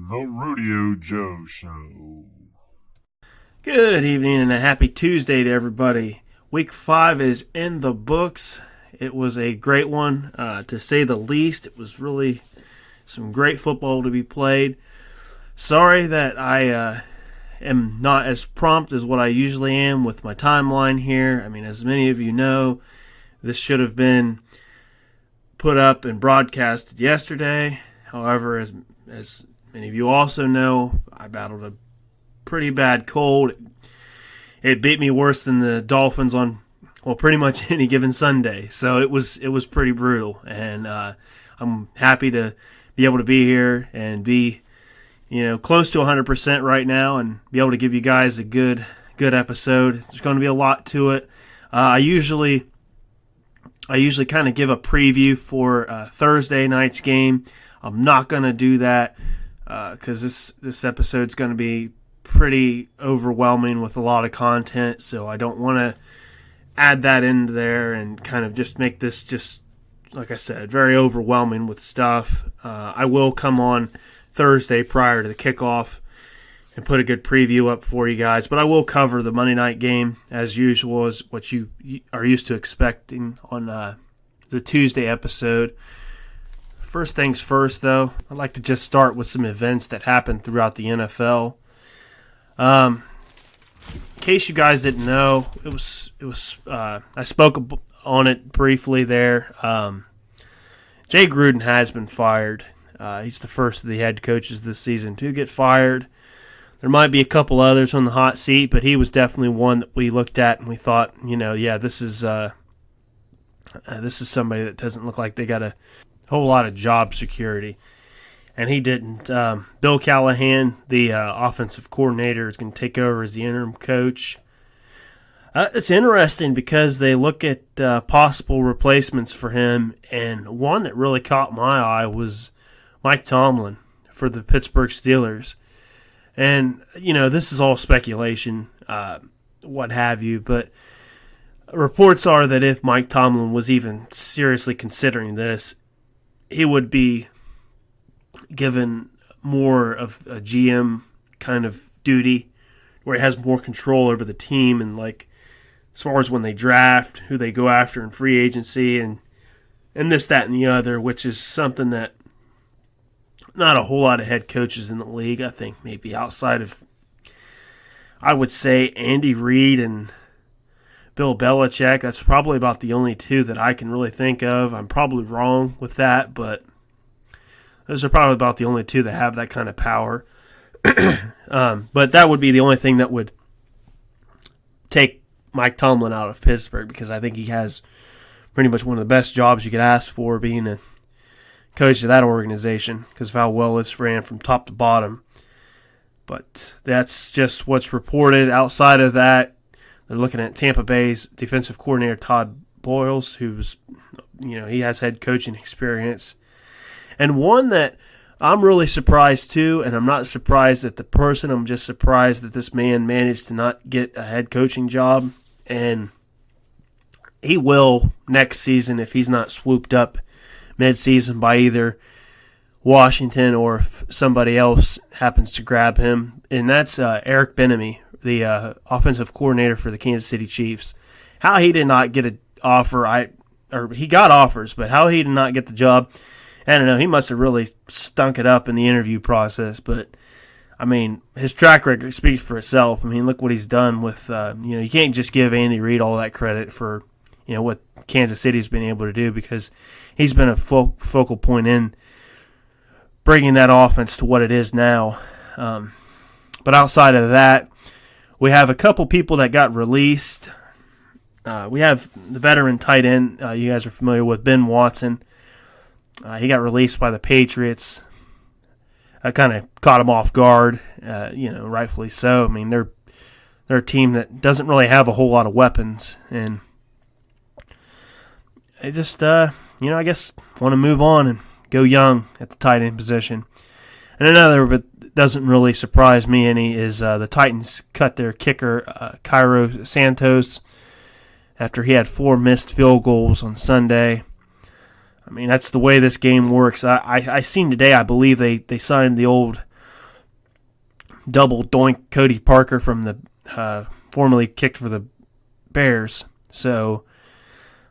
The Rodeo Joe Show. Good evening and a happy Tuesday to everybody. Week 5 is in the books. It was a great one, to say the least. It was really some great football to be played. Sorry that I am not as prompt as what I usually am with my timeline here. I mean, as many of you know, this should have been put up and broadcasted yesterday. However, as many of you also know, I battled a pretty bad cold. It beat me worse than the Dolphins on, well, pretty much any given Sunday. So it was pretty brutal, and I'm happy to be able to be here and be, close to 100% right now, and be able to give you guys a good episode. There's going to be a lot to it. I usually kind of give a preview for Thursday night's game. I'm not going to do that because this episode's going to be pretty overwhelming with a lot of content, so I don't want to add that into there and kind of just make this just, like I said, very overwhelming with stuff. I will come on Thursday prior to the kickoff and put a good preview up for you guys, but I will cover the Monday night game as usual, as what you are used to expecting on the Tuesday episode. First things first, though, I'd like to just start with some events that happened throughout the NFL. In case you guys didn't know, it was I spoke on it briefly there. Jay Gruden has been fired. He's the first of the head coaches this season to get fired. There might be a couple others on the hot seat, but he was definitely one that we looked at and we thought, this is somebody that doesn't look like they got a whole lot of job security. And he didn't. Bill Callahan, the offensive coordinator, is going to take over as the interim coach. It's interesting because they look at possible replacements for him, and one that really caught my eye was Mike Tomlin for the Pittsburgh Steelers. And, this is all speculation, what have you, but reports are that if Mike Tomlin was even seriously considering this, he would be given more of a GM kind of duty where he has more control over the team and, like, as far as when they draft, who they go after in free agency and this, that, and the other, which is something that not a whole lot of head coaches in the league, I think maybe outside of, I would say, Andy Reid and Bill Belichick. That's probably about the only two that I can really think of. I'm probably wrong with that, but those are probably about the only two that have that kind of power. But that would be the only thing that would take Mike Tomlin out of Pittsburgh, because I think he has pretty much one of the best jobs you could ask for, being a coach of that organization, because of how well it's ran from top to bottom. But that's just what's reported. Outside of that, they're looking at Tampa Bay's defensive coordinator, Todd Bowles, who's, he has head coaching experience. And one that I'm really surprised too, and I'm not surprised at the person, I'm just surprised that this man managed to not get a head coaching job. And he will next season if he's not swooped up mid-season by either Washington or if somebody else happens to grab him. And that's Eric Bieniemy, the offensive coordinator for the Kansas City Chiefs. How he did not get an offer, he got offers, but how he did not get the job, I don't know. He must have really stunk it up in the interview process. But, I mean, his track record speaks for itself. I mean, look what he's done with, you can't just give Andy Reid all that credit for, what Kansas City's been able to do, because he's been a focal point in bringing that offense to what it is now. But outside of that, we have a couple people that got released. We have the veteran tight end you guys are familiar with, Ben Watson. He got released by the Patriots. I kind of caught him off guard, rightfully so. I mean, they're a team that doesn't really have a whole lot of weapons, and they just, I guess want to move on and go young at the tight end position. And another, but doesn't really surprise me any, is the Titans cut their kicker, Cairo Santos, after he had 4 missed field goals on Sunday. I mean, that's the way this game works. I seen today, I believe they signed the old double doink Cody Parker from the formerly kicked for the Bears. So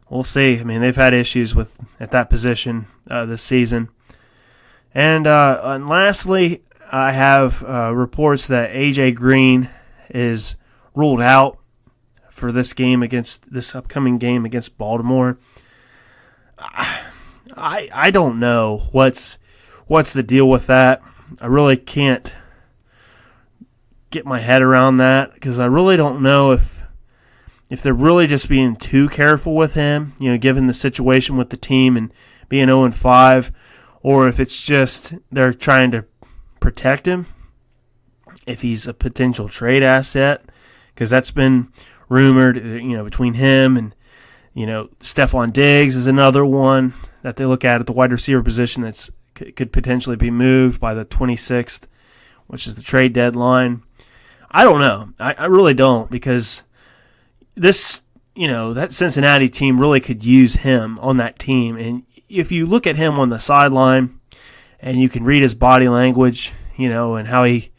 we'll see. I mean, they've had issues at that position this season. And lastly, I have reports that AJ Green is ruled out for this upcoming game against Baltimore. I don't know what's the deal with that. I really can't get my head around that because I really don't know if they're really just being too careful with him, given the situation with the team and being 0-5, or if it's just they're trying to protect him if he's a potential trade asset, because that's been rumored, between him and, Stephon Diggs is another one that they look at the wide receiver position that's could potentially be moved by the 26th, which is the trade deadline. I don't know. I really don't, because this, that Cincinnati team really could use him on that team. And if you look at him on the sideline and you can read his body language, and how he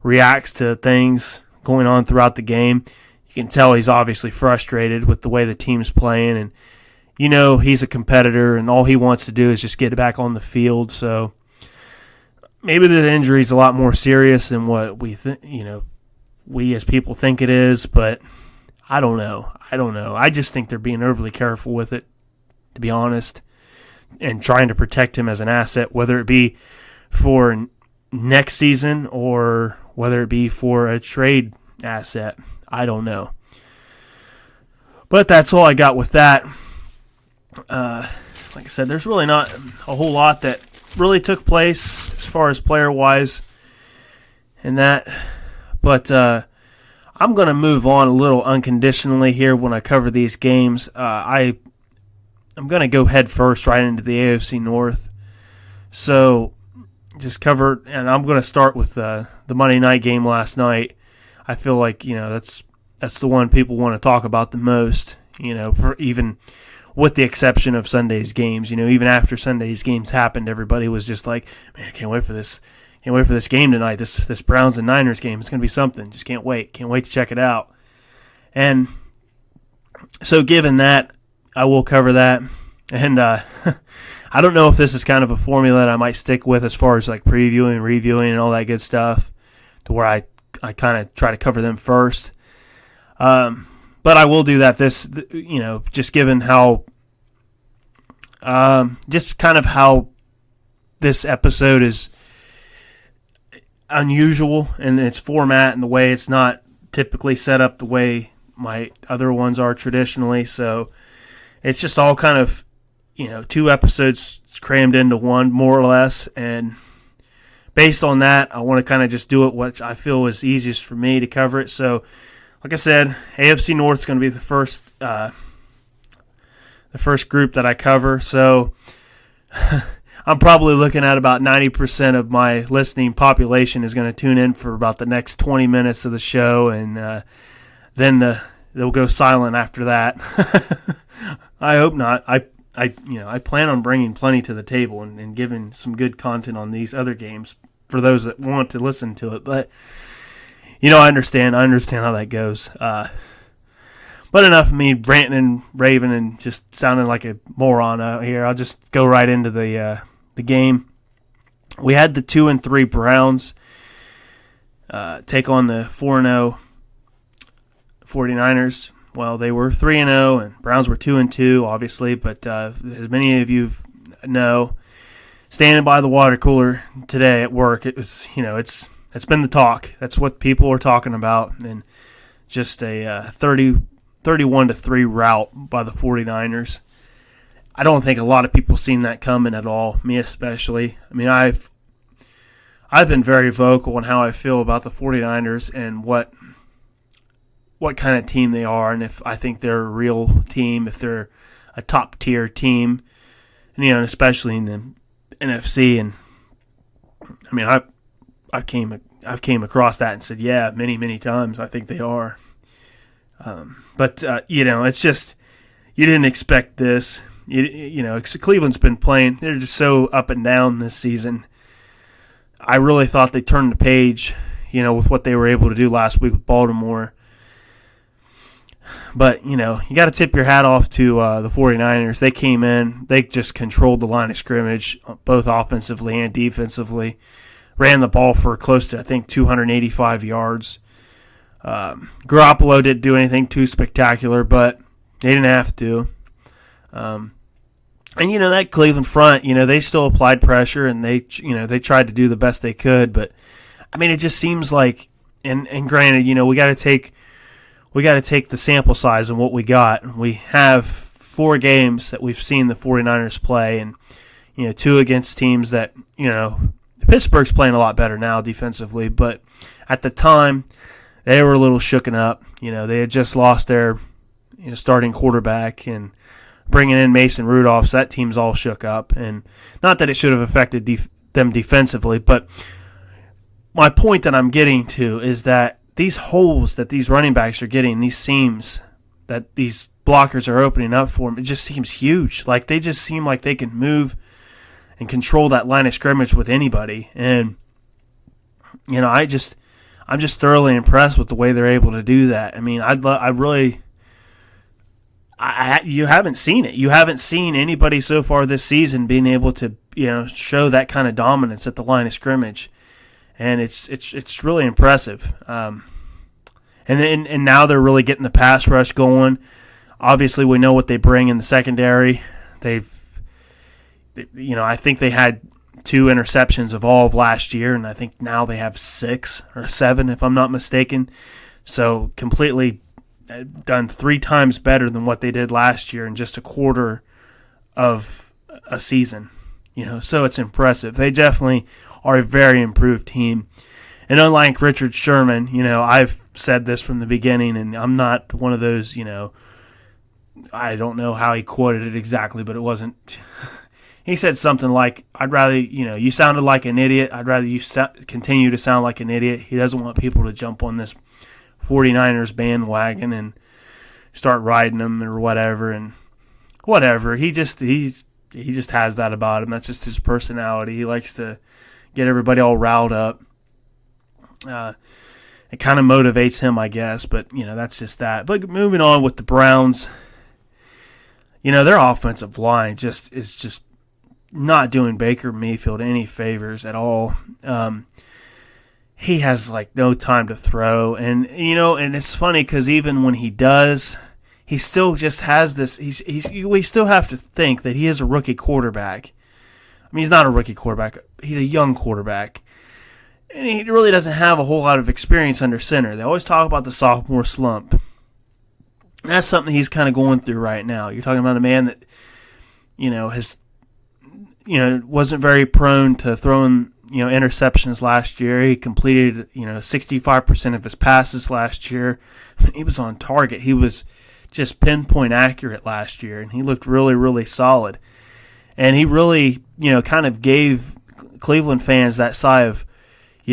reacts to things going on throughout the game, you can tell he's obviously frustrated with the way the team's playing. And, he's a competitor and all he wants to do is just get back on the field. So maybe the injury is a lot more serious than what we we as people think it is, but I don't know. I just think they're being overly careful with it, to be honest, and trying to protect him as an asset, whether it be for next season or whether it be for a trade asset. I don't know. But that's all I got with that. Like I said, there's really not a whole lot that really took place as far as player-wise and that. But I'm going to move on a little unconditionally here when I cover these games. I'm going to go head first right into the AFC North. So just cover, and I'm going to start with the Monday night game last night. I feel like, that's the one people want to talk about the most, for even with the exception of Sunday's games. Even after Sunday's games happened, everybody was just like, man, I can't wait for this. Can't wait for this game tonight, this Browns and Niners game. It's going to be something. Just can't wait. Can't wait to check it out. And so given that, I will cover that. And I don't know if this is kind of a formula that I might stick with as far as like previewing, reviewing, and all that good stuff, to where I kind of try to cover them first. But I will do that just given how, just kind of how this episode is unusual in its format and the way it's not typically set up the way my other ones are traditionally. So it's just all kind of, 2 episodes crammed into one, more or less. And based on that, I want to kind of just do it what I feel is easiest for me to cover it. So, like I said, AFC North is going to be the first group that I cover. So I'm probably looking at about 90% of my listening population is going to tune in for about the next 20 minutes of the show, and then they'll go silent after that. I hope not. I plan on bringing plenty to the table and giving some good content on these other games for those that want to listen to it. But I understand how that goes. But enough of me ranting and raving and just sounding like a moron out here. I'll just go right into the game. We had the 2-3 Browns take on the 4-0 49ers. Well, they were 3-0, and Browns were 2-2, obviously. But as many of you know, standing by the water cooler today at work, it was, it's been the talk. That's what people are talking about, and just a 31-3 rout by the 49ers. I don't think a lot of people seen that coming at all, me especially. I mean, I've been very vocal on how I feel about the 49ers and what kind of team they are, and if I think they're a real team, if they're a top-tier team, and, especially in the NFC. And I mean, I've came across that and said, yeah, many, many times I think they are. But it's just, you didn't expect this. Cleveland's been playing. They're just so up and down this season. I really thought they turned the page, with what they were able to do last week with Baltimore. But, you got to tip your hat off to the 49ers. They came in. They just controlled the line of scrimmage, both offensively and defensively. Ran the ball for close to, I think, 285 yards. Garoppolo didn't do anything too spectacular, but they didn't have to. And, that Cleveland front, they still applied pressure, and they tried to do the best they could. But, it just seems like, and granted, we got to take the sample size and what we got. We have 4 games that we've seen the 49ers play, and 2 against teams that Pittsburgh's playing a lot better now defensively, but at the time they were a little shooken up. They had just lost their starting quarterback and bringing in Mason Rudolph, so that team's all shook up. And not that it should have affected them defensively, but my point that I'm getting to is that these holes that these running backs are getting, these seams that these blockers are opening up for them, it just seems huge. Like, they just seem like they can move and control that line of scrimmage with anybody. And, I'm just thoroughly impressed with the way they're able to do that. You haven't seen it. You haven't seen anybody so far this season being able to, show that kind of dominance at the line of scrimmage. And it's really impressive. And now they're really getting the pass rush going. Obviously, we know what they bring in the secondary. I think they had 2 interceptions of all of last year, and I think now they have 6 or 7, if I'm not mistaken. So completely done 3 times better than what they did last year in just a quarter of a season. So it's impressive. They definitely are a very improved team. And unlike Richard Sherman, I've said this from the beginning, and I'm not one of those, I don't know how he quoted it exactly, but it wasn't. He said something like, I'd rather, you sounded like an idiot. I'd rather you continue to sound like an idiot. He doesn't want people to jump on this 49ers bandwagon and start riding them or whatever. And whatever. He just has that about him. That's just his personality. He likes to get everybody all riled up. It kind of motivates him, I guess, but, that's just that. But moving on with the Browns, their offensive line is just not doing Baker Mayfield any favors at all. He has, no time to throw. And, and it's funny because even when he does, he still just has this. We still have to think that he is a rookie quarterback. He's not a rookie quarterback. He's a young quarterback. And he really doesn't have a whole lot of experience under center. They always talk about the sophomore slump. That's something he's kind of going through right now. You're talking about a man that, wasn't very prone to throwing, interceptions last year. He completed, 65% of his passes last year. He was on target. He was just pinpoint accurate last year, and he looked really, really solid. And he really, kind of gave Cleveland fans that sigh of,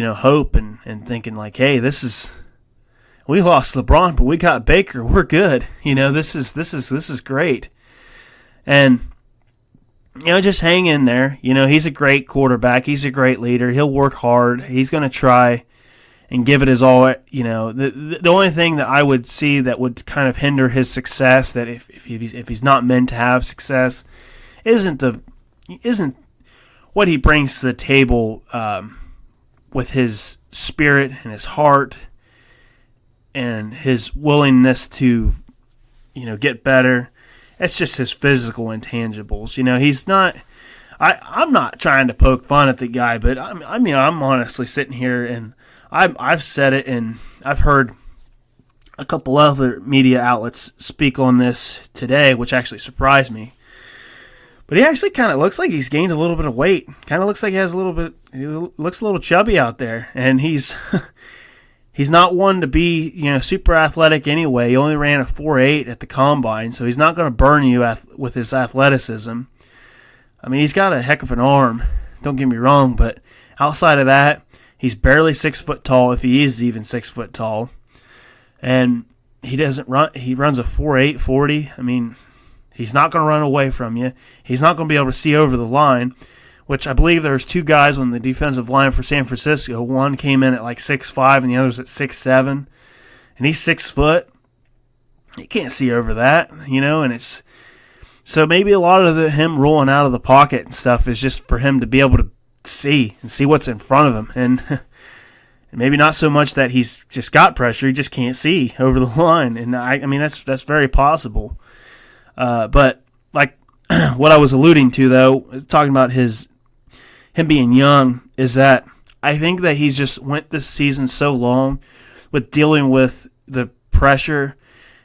hope and thinking hey, we lost LeBron, but we got Baker. We're good. This is great. And, just hang in there. He's a great quarterback. He's a great leader. He'll work hard. He's going to try and give it his all. The only thing that I would see that would kind of hinder his success, that if he's not meant to have success, isn't what he brings to the table with his spirit and his heart and his willingness to, get better. It's just his physical intangibles. He's not. I'm not trying to poke fun at the guy, but I'm honestly sitting here and I've said it, and I've heard a couple other media outlets speak on this today, which actually surprised me. But he actually kind of looks like he's gained a little bit of weight. Kind of looks like he looks a little chubby out there. And he's not one to be, super athletic anyway. He only ran a 4.8 at the combine, so he's not going to burn you with his athleticism. He's got a heck of an arm, don't get me wrong, but outside of that, he's barely 6 foot tall, if he is even 6 foot tall. And he runs a 4.8 40. He's not going to run away from you. He's not going to be able to see over the line, which I believe there's two guys on the defensive line for San Francisco. One came in at like 6'5", and the other's at 6'7", and he's 6 foot. You can't see over that, and it's so maybe a lot of him rolling out of the pocket and stuff is just for him to be able to see what's in front of him, and maybe not so much that he's just got pressure, he just can't see over the line, and I mean that's very possible. But like what I was alluding to though, talking about him being young, is that I think that he's just went this season so long with dealing with the pressure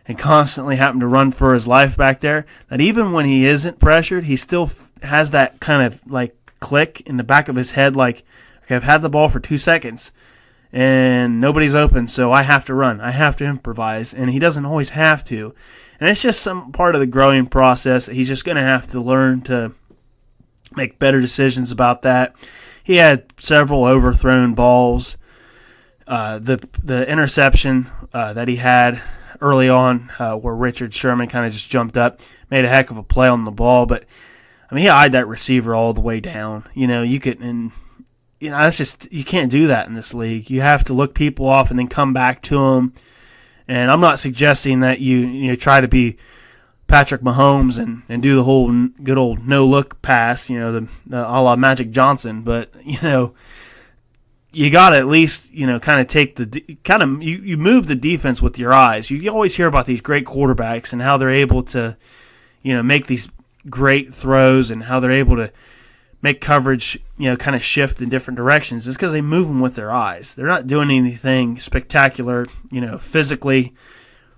and constantly having to run for his life back there, that even when he isn't pressured, he still has that kind of like click in the back of his head, like, okay, I've had the ball for 2 seconds and nobody's open, so I have to run, I have to improvise, and he doesn't always have to, and it's just some part of the growing process that he's just going to have to learn to make better decisions about that. He had several overthrown balls. The interception that he had early on, where Richard Sherman kind of just jumped up, made a heck of a play on the ball, but I mean, he eyed that receiver all the way down. That's just, you can't do that in this league. You have to look people off and then come back to them. And I'm not suggesting that you try to be Patrick Mahomes and do the whole good old no look pass, the a la Magic Johnson, but you got to at least, kind of take you move the defense with your eyes. You always hear about these great quarterbacks and how they're able to, make these great throws and how they're able to make coverage, kind of shift in different directions. It's because they move them with their eyes. They're not doing anything spectacular, physically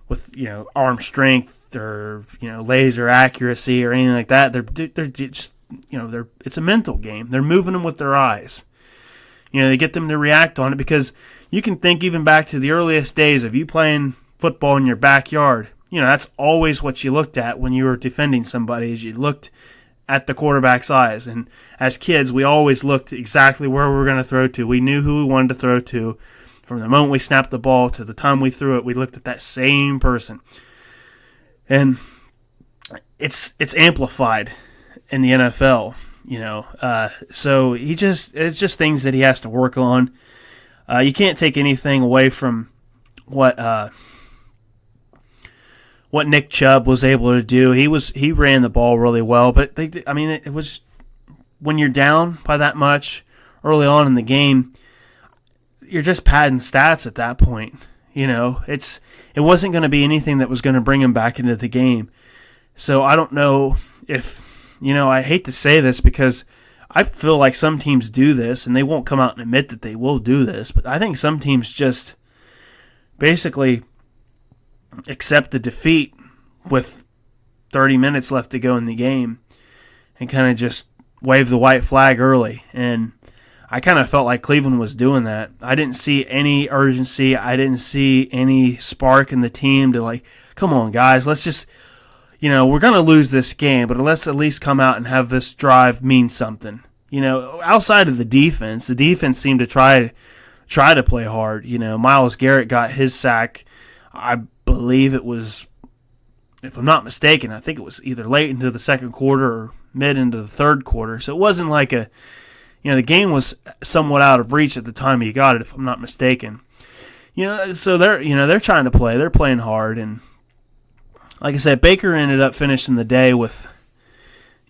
with, arm strength or, laser accuracy or anything like that. They're just, it's a mental game. They're moving them with their eyes. They get them to react on it, because you can think even back to the earliest days of you playing football in your backyard. That's always what you looked at when you were defending somebody, is you looked at the quarterback's eyes. And as kids, we always looked exactly where we were going to throw to. We knew who we wanted to throw to. From the moment we snapped the ball to the time we threw it, we looked at that same person. And it's amplified in the NFL. So it's just things that he has to work on. You can't take anything away from what Nick Chubb was able to do. He ran the ball really well, but it was, when you're down by that much early on in the game, you're just padding stats at that point. It wasn't going to be anything that was going to bring him back into the game. So I don't know if, I hate to say this because I feel like some teams do this, and they won't come out and admit that they will do this, but I think some teams just basically accept the defeat with 30 minutes left to go in the game and kind of just wave the white flag early. And I kind of felt like Cleveland was doing that. I didn't see any urgency. I didn't see any spark in the team to, like, come on, guys, let's just, we're going to lose this game, but let's at least come out and have this drive mean something. Outside of the defense seemed to try to play hard. Myles Garrett got his sack. I believe it was, if I'm not mistaken, I think it was either late into the second quarter or mid into the third quarter. So it wasn't like the game was somewhat out of reach at the time he got it, if I'm not mistaken. So they're trying to play. They're playing hard, and like I said, Baker ended up finishing the day with,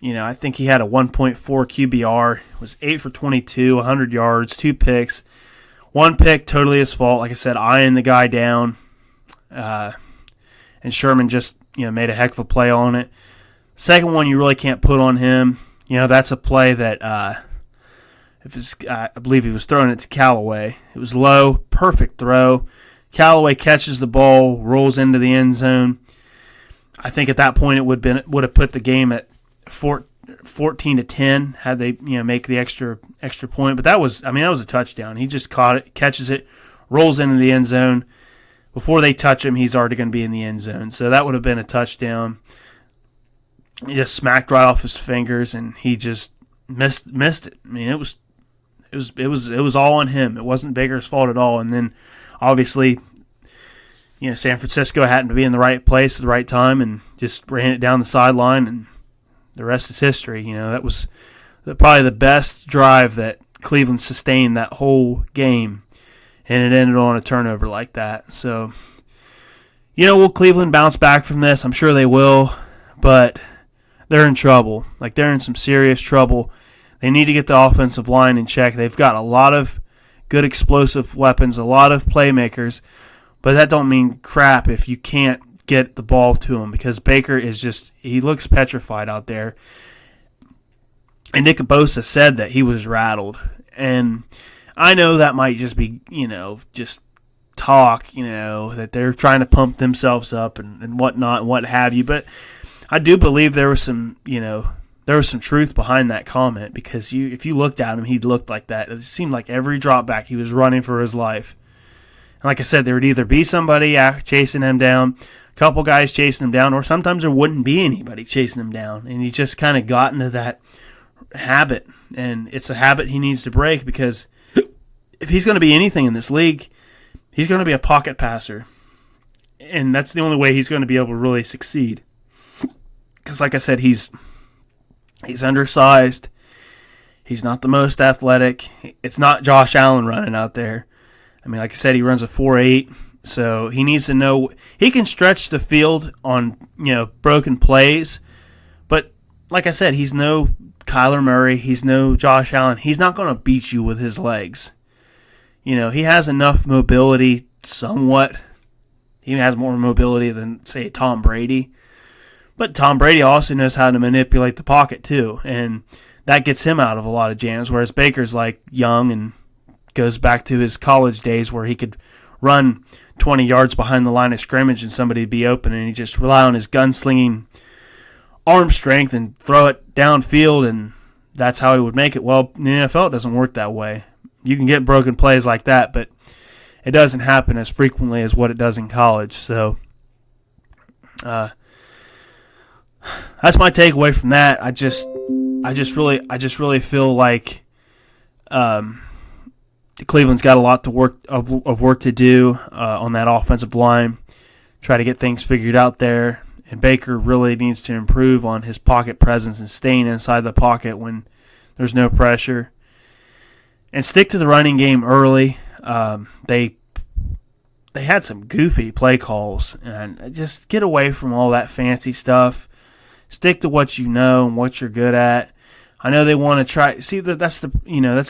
I think he had a 1.4 QBR. It was 8 for 22, 100 yards, 2 picks. One pick, totally his fault. Like I said, eyeing the guy down. And Sherman just, made a heck of a play on it. Second one, you really can't put on him. That's a play that, I believe he was throwing it to Callaway. It was low, perfect throw. Callaway catches the ball, rolls into the end zone. I think at that point it would have put the game at 14-10 had they make the extra point. But that was a touchdown. He just caught it, catches it, rolls into the end zone. Before they touch him, he's already going to be in the end zone. So that would have been a touchdown. He just smacked right off his fingers, and he just missed it. It was all on him. It wasn't Baker's fault at all. And then obviously, San Francisco happened to be in the right place at the right time and just ran it down the sideline, and the rest is history. That was probably the best drive that Cleveland sustained that whole game, and it ended on a turnover like that. So, will Cleveland bounce back from this? I'm sure they will, but they're in trouble. Like, they're in some serious trouble. They need to get the offensive line in check. They've got a lot of good explosive weapons, a lot of playmakers, but that don't mean crap if you can't get the ball to him, because Baker he looks petrified out there. And Nick Bosa said that he was rattled. And I know that might just be, just talk, that they're trying to pump themselves up and whatnot and what have you. But I do believe there was some, there was some truth behind that comment, because if you looked at him, he looked like that. It seemed like every drop back he was running for his life. And like I said, there would either be somebody chasing him down, a couple guys chasing him down, or sometimes there wouldn't be anybody chasing him down. And he just kind of got into that habit. And it's a habit he needs to break, because if he's going to be anything in this league, he's going to be a pocket passer. And that's the only way he's going to be able to really succeed. Because like I said, he's undersized. He's not the most athletic. It's not Josh Allen running out there. I mean, like I said, he runs a 4.8, so he needs to know he can stretch the field on, broken plays. But like I said, he's no Kyler Murray. He's no Josh Allen. He's not going to beat you with his legs. He has enough mobility somewhat. He has more mobility than, say, Tom Brady. But Tom Brady also knows how to manipulate the pocket too, and that gets him out of a lot of jams, whereas Baker's like young and goes back to his college days where he could run 20 yards behind the line of scrimmage and somebody would be open, and he just rely on his gunslinging arm strength and throw it downfield, and that's how he would make it. Well, in the NFL, it doesn't work that way. You can get broken plays like that, but it doesn't happen as frequently as what it does in college. So that's my takeaway from that. I just really feel like Cleveland's got a lot to work to do on that offensive line. Try to get things figured out there. And Baker really needs to improve on his pocket presence and staying inside the pocket when there's no pressure. And stick to the running game early. They had some goofy play calls, and just get away from all that fancy stuff. Stick to what you know and what you're good at. I know they want to try. See, that's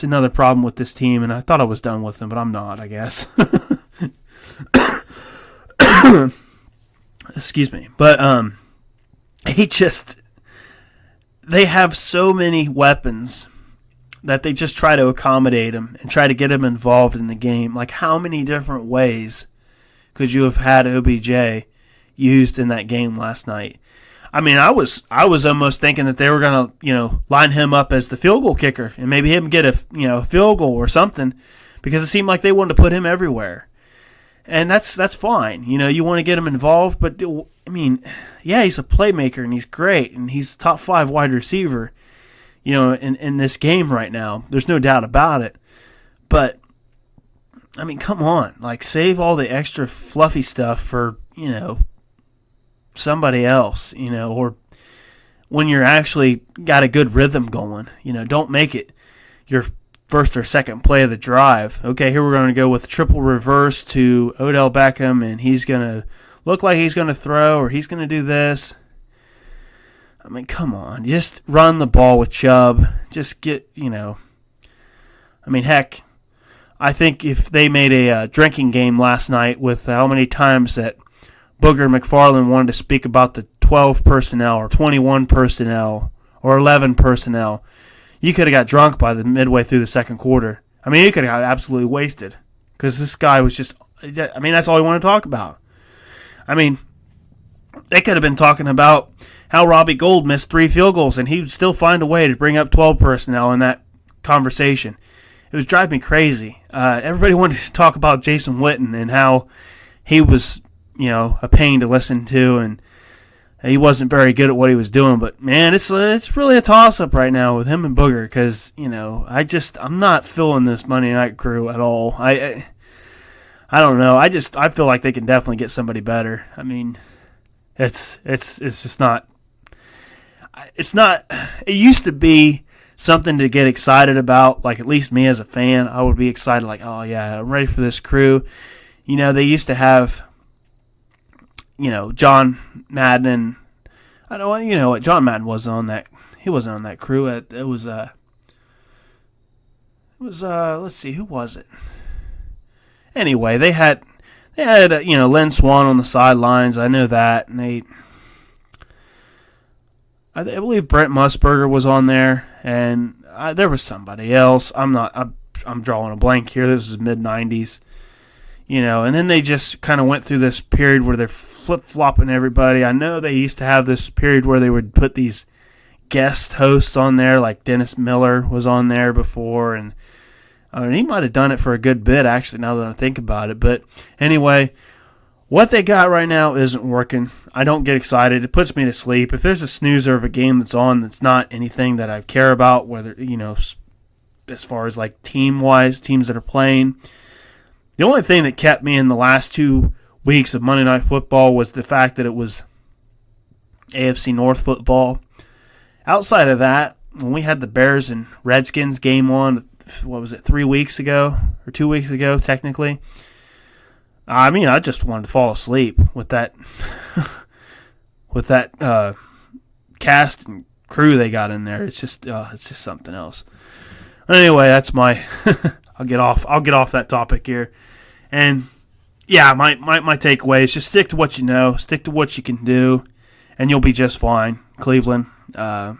another problem with this team, and I thought I was done with them, but I'm not, I guess. Excuse me. But they have so many weapons that they just try to accommodate him and try to get him involved in the game. Like, how many different ways could you have had OBJ used in that game last night? I mean, I was almost thinking that they were going to, line him up as the field goal kicker and maybe him get a field goal or something, because it seemed like they wanted to put him everywhere. And that's fine. You want to get him involved, but I mean, yeah, he's a playmaker and he's great and he's top 5 wide receiver, in this game right now. There's no doubt about it. But I mean, come on, like, save all the extra fluffy stuff for, somebody else, or when you're actually got a good rhythm going. Don't make it your first or second play of the drive. Okay, here we're going to go with triple reverse to Odell Beckham, and he's going to look like he's going to throw, or he's going to do this. I mean, come on. Just run the ball with Chubb. Just get, I mean, heck, I think if they made a drinking game last night with how many times that Booger McFarland wanted to speak about the 12 personnel or 21 personnel or 11 personnel, you could have got drunk by the midway through the second quarter. I mean, you could have got absolutely wasted, because this guy was just, that's all he wanted to talk about. I mean, they could have been talking about how Robbie Gould missed 3 field goals, and he would still find a way to bring up 12 personnel in that conversation. It was driving me crazy. Everybody wanted to talk about Jason Witten and how he was, a pain to listen to, and he wasn't very good at what he was doing. But man, it's really a toss-up right now with him and Booger, because I'm not feeling this Monday Night Crew at all. I don't know. I feel like they can definitely get somebody better. I mean, it's just not. It's not. It used to be something to get excited about. Like, at least me as a fan, I would be excited. Like, oh yeah, I'm ready for this crew. They used to have, John Madden. I don't. What John Madden wasn't on that. He wasn't on that crew. It was. Let's see, who was it? Anyway, they had Lynn Swann on the sidelines. I know that, and I believe Brent Musburger was on there, and there was somebody else. I'm drawing a blank here. This is mid-90s. And then they just kind of went through this period where they're flip-flopping everybody. I know they used to have this period where they would put these guest hosts on there, like Dennis Miller was on there before, and he might have done it for a good bit, actually, now that I think about it. But anyway, what they got right now isn't working. I don't get excited. It puts me to sleep. If there's a snoozer of a game that's on that's not anything that I care about, whether, as far as like team-wise, teams that are playing, the only thing that kept me in the last 2 weeks of Monday Night Football was the fact that it was AFC North football. Outside of that, when we had the Bears and Redskins game on, 3 weeks ago, or 2 weeks ago, technically, I just wanted to fall asleep with that cast and crew they got in there. It's just something else. Anyway, that's my I'll get off that topic here. And yeah, my takeaway is just stick to what you know, stick to what you can do, and you'll be just fine. Cleveland, you're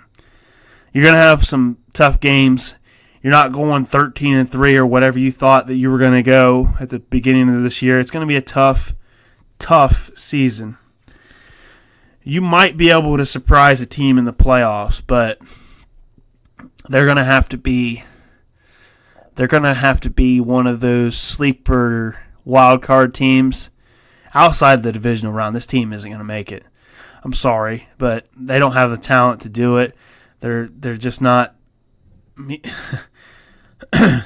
gonna have some tough games. You're not going 13-3 or whatever you thought that you were going to go at the beginning of this year. It's going to be a tough season. You might be able to surprise a team in the playoffs, but they're going to have to be one of those sleeper wild card teams outside the divisional round. This team isn't going to make it. I'm sorry, but they don't have the talent to do it. They're just not.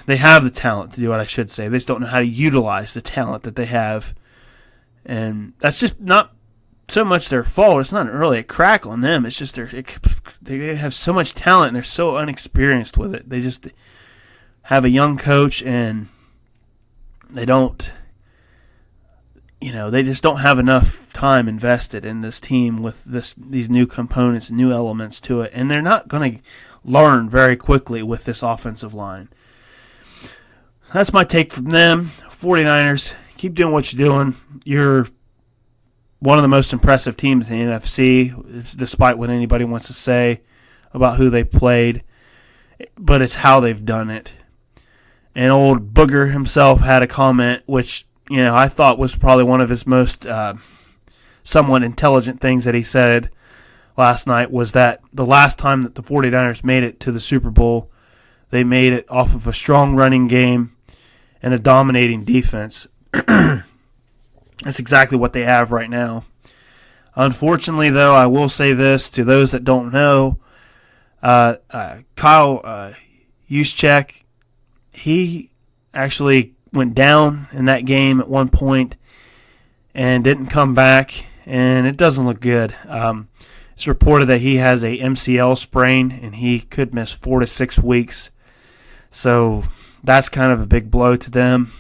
They have the talent to do what I should say. They just don't know how to utilize the talent that they have. And that's just not so much their fault. It's not really a crack on them. It's just they have so much talent and they're so unexperienced with it. They just have a young coach and they don't, they just don't have enough time invested in this team with these new components and new elements to it. And they're not going to learn very quickly with this offensive line. That's my take from them. 49ers, keep doing what you're doing. You're one of the most impressive teams in the NFC, despite what anybody wants to say about who they played. But it's how they've done it. And old Booger himself had a comment, which I thought was probably one of his most somewhat intelligent things that he said last night, was that the last time that the 49ers made it to the Super Bowl, they made it off of a strong running game and a dominating defense. That's exactly what they have right now. Unfortunately, though, I will say this to those that don't know, Kyle Juszczyk, he actually went down in that game at one point and didn't come back, and it doesn't look good. It's reported that he has a MCL sprain, and he could miss 4 to 6 weeks. So that's kind of a big blow to them.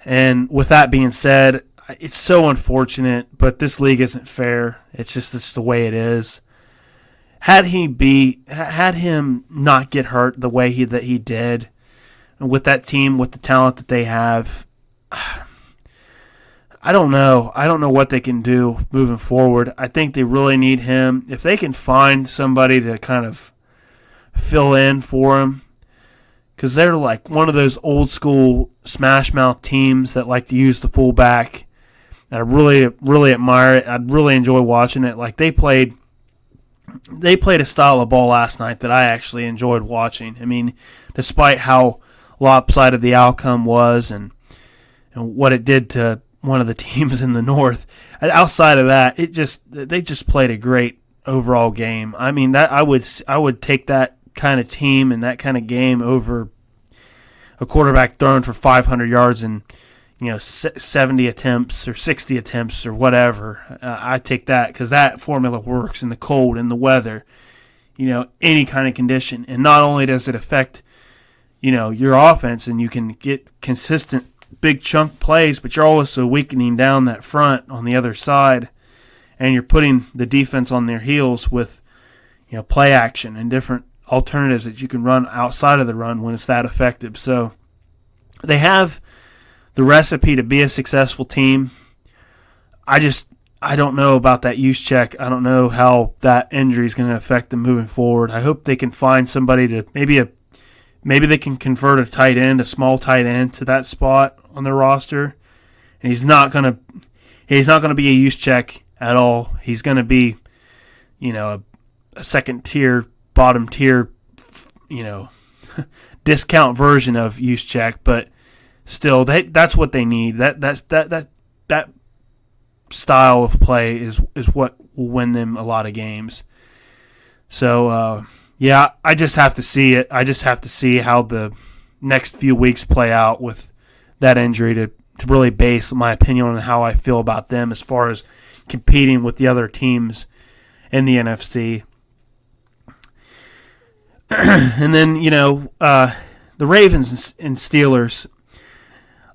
And with that being said, it's so unfortunate, but this league isn't fair. It's just the way it is. Had him not get hurt the way that he did, and with that team, with the talent that they have, I don't know. I don't know what they can do moving forward. I think they really need him. If they can find somebody to kind of fill in for him, because they're like one of those old school smash mouth teams that like to use the fullback. And I really, really admire it. I'd really enjoy watching it. Like they played a style of ball last night that I actually enjoyed watching. I mean, despite how lopsided the outcome was and what it did to one of the teams in the North, outside of that, they just played a great overall game. I mean, that I would take that kind of team and that kind of game over a quarterback throwing for 500 yards and 70 attempts or 60 attempts or whatever. I take that because that formula works in the cold and the weather. any kind of condition. And not only does it affect, your offense, and you can get consistent big chunk plays, but you're also weakening down that front on the other side, and you're putting the defense on their heels with, play action and different alternatives that you can run outside of the run when it's that effective. So they have the recipe to be a successful team. I don't know about that use check. I don't know how that injury is going to affect them moving forward. I hope they can find somebody to maybe they can convert a small tight end to that spot on their roster. And he's not going to be a use check at all. He's going to be, a second tier, bottom tier, discount version of use check, but still that's what they need. That style of play is what will win them a lot of games. So I just have to see it. I just have to see how the next few weeks play out with that injury to really base my opinion on how I feel about them as far as competing with the other teams in the NFC. And then, the Ravens and Steelers,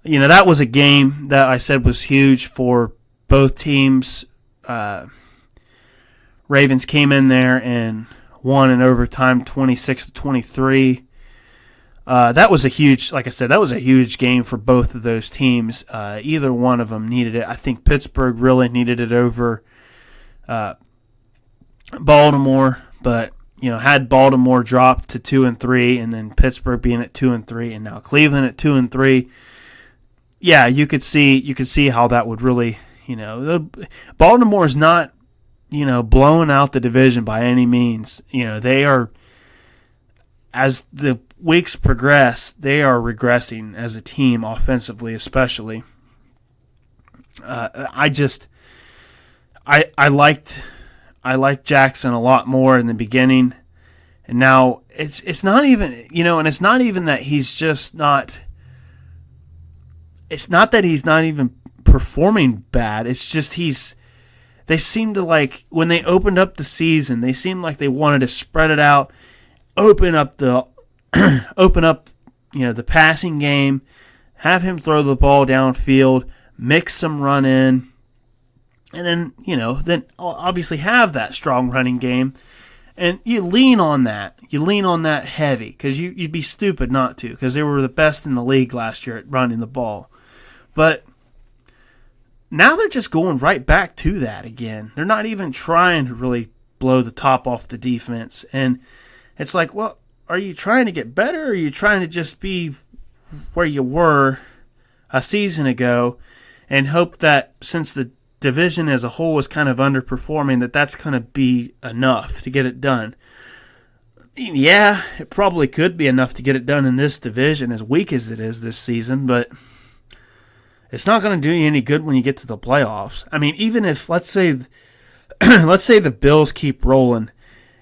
that was a game that I said was huge for both teams. Ravens came in there and won in overtime 26-23. That was a huge game for both of those teams. Either one of them needed it. I think Pittsburgh really needed it over Baltimore, but had Baltimore drop to 2-3, and then Pittsburgh being at 2-3, and now Cleveland at 2-3. Yeah, you could see how that would really, Baltimore is not, blowing out the division by any means. They are, as the weeks progress, they are regressing as a team offensively, especially. I liked Jackson a lot more in the beginning, and now it's not even, and it's not even that he's just not. It's not that he's not even performing bad. It's just they seem to when they opened up the season, they seemed like they wanted to spread it out, open up the passing game, have him throw the ball downfield, mix some run in, and then, then obviously have that strong running game. And you lean on that. You lean on that heavy because you'd be stupid not to, because they were the best in the league last year at running the ball. But now they're just going right back to that again. They're not even trying to really blow the top off the defense. And it's like, well, are you trying to get better, or are you trying to just be where you were a season ago and hope that since the division as a whole is kind of underperforming, that's going to be enough to get it done? Yeah, it probably could be enough to get it done in this division, as weak as it is this season, but it's not going to do you any good when you get to the playoffs. I mean, even if, let's say the Bills keep rolling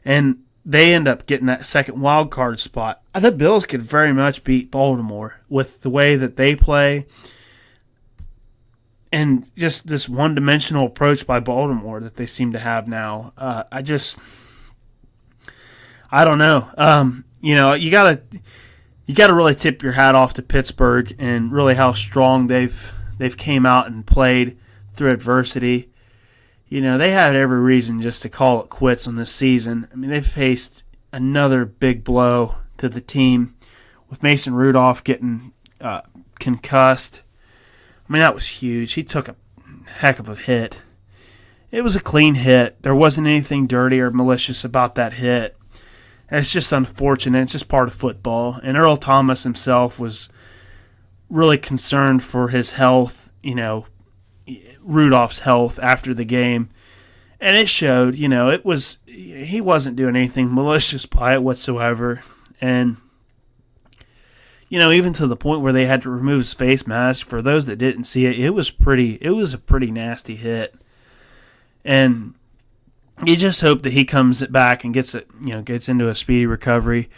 and they end up getting that second wild card spot, the Bills could very much beat Baltimore with the way that they play and just this one-dimensional approach by Baltimore that they seem to have now. I don't know. You gotta really tip your hat off to Pittsburgh and really how strong they've came out and played through adversity. They had every reason just to call it quits on this season. I mean, they faced another big blow to the team with Mason Rudolph getting concussed. I mean, that was huge. He took a heck of a hit. It was a clean hit. There wasn't anything dirty or malicious about that hit. It's just unfortunate. It's just part of football. And Earl Thomas himself was really concerned for his health, Rudolph's health after the game. And it showed, he wasn't doing anything malicious by it whatsoever. And, even to the point where they had to remove his face mask. For those that didn't see it, it was a pretty nasty hit. And you just hope that he comes back and gets into a speedy recovery.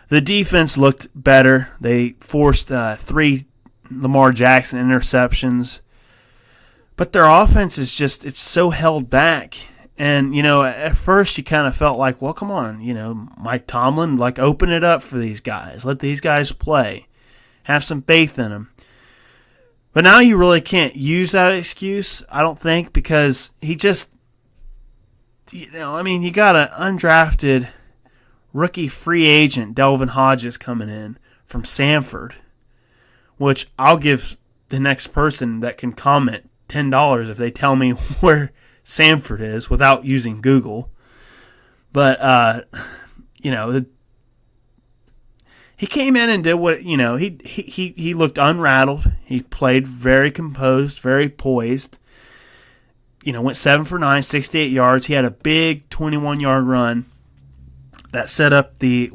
The defense looked better. They forced 3 Lamar Jackson interceptions. But their offense is it's so held back. And, at first you kind of felt like, well, come on, Mike Tomlin, open it up for these guys. Let these guys play. Have some faith in them. But now you really can't use that excuse, I don't think, because he just, you got an undrafted rookie free agent, Delvin Hodges, coming in from Sanford, which I'll give the next person that can comment $10 if they tell me where Sanford is without using Google. But, he came in and did what, he looked unrattled. He played very composed, very poised. Went 7 for 9, 68 yards. He had a big 21-yard run that set up the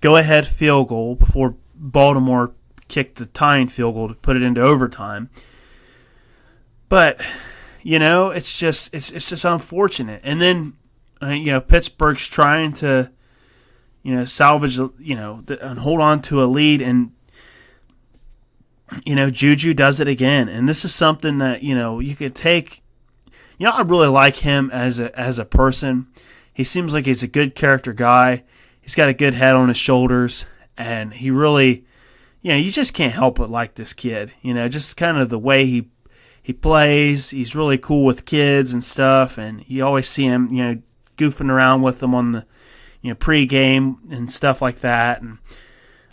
go-ahead field goal before Baltimore kicked the tying field goal to put it into overtime. But, it's just unfortunate. And then, Pittsburgh's trying to, salvage, and hold on to a lead, and, Juju does it again. And this is something that, you could take. I really like him as a person. He seems like he's a good character guy. He's got a good head on his shoulders, and he really, you just can't help but like this kid. Just kind of the way he plays. He's really cool with kids and stuff, and you always see him, goofing around with them on the, pregame and stuff like that. And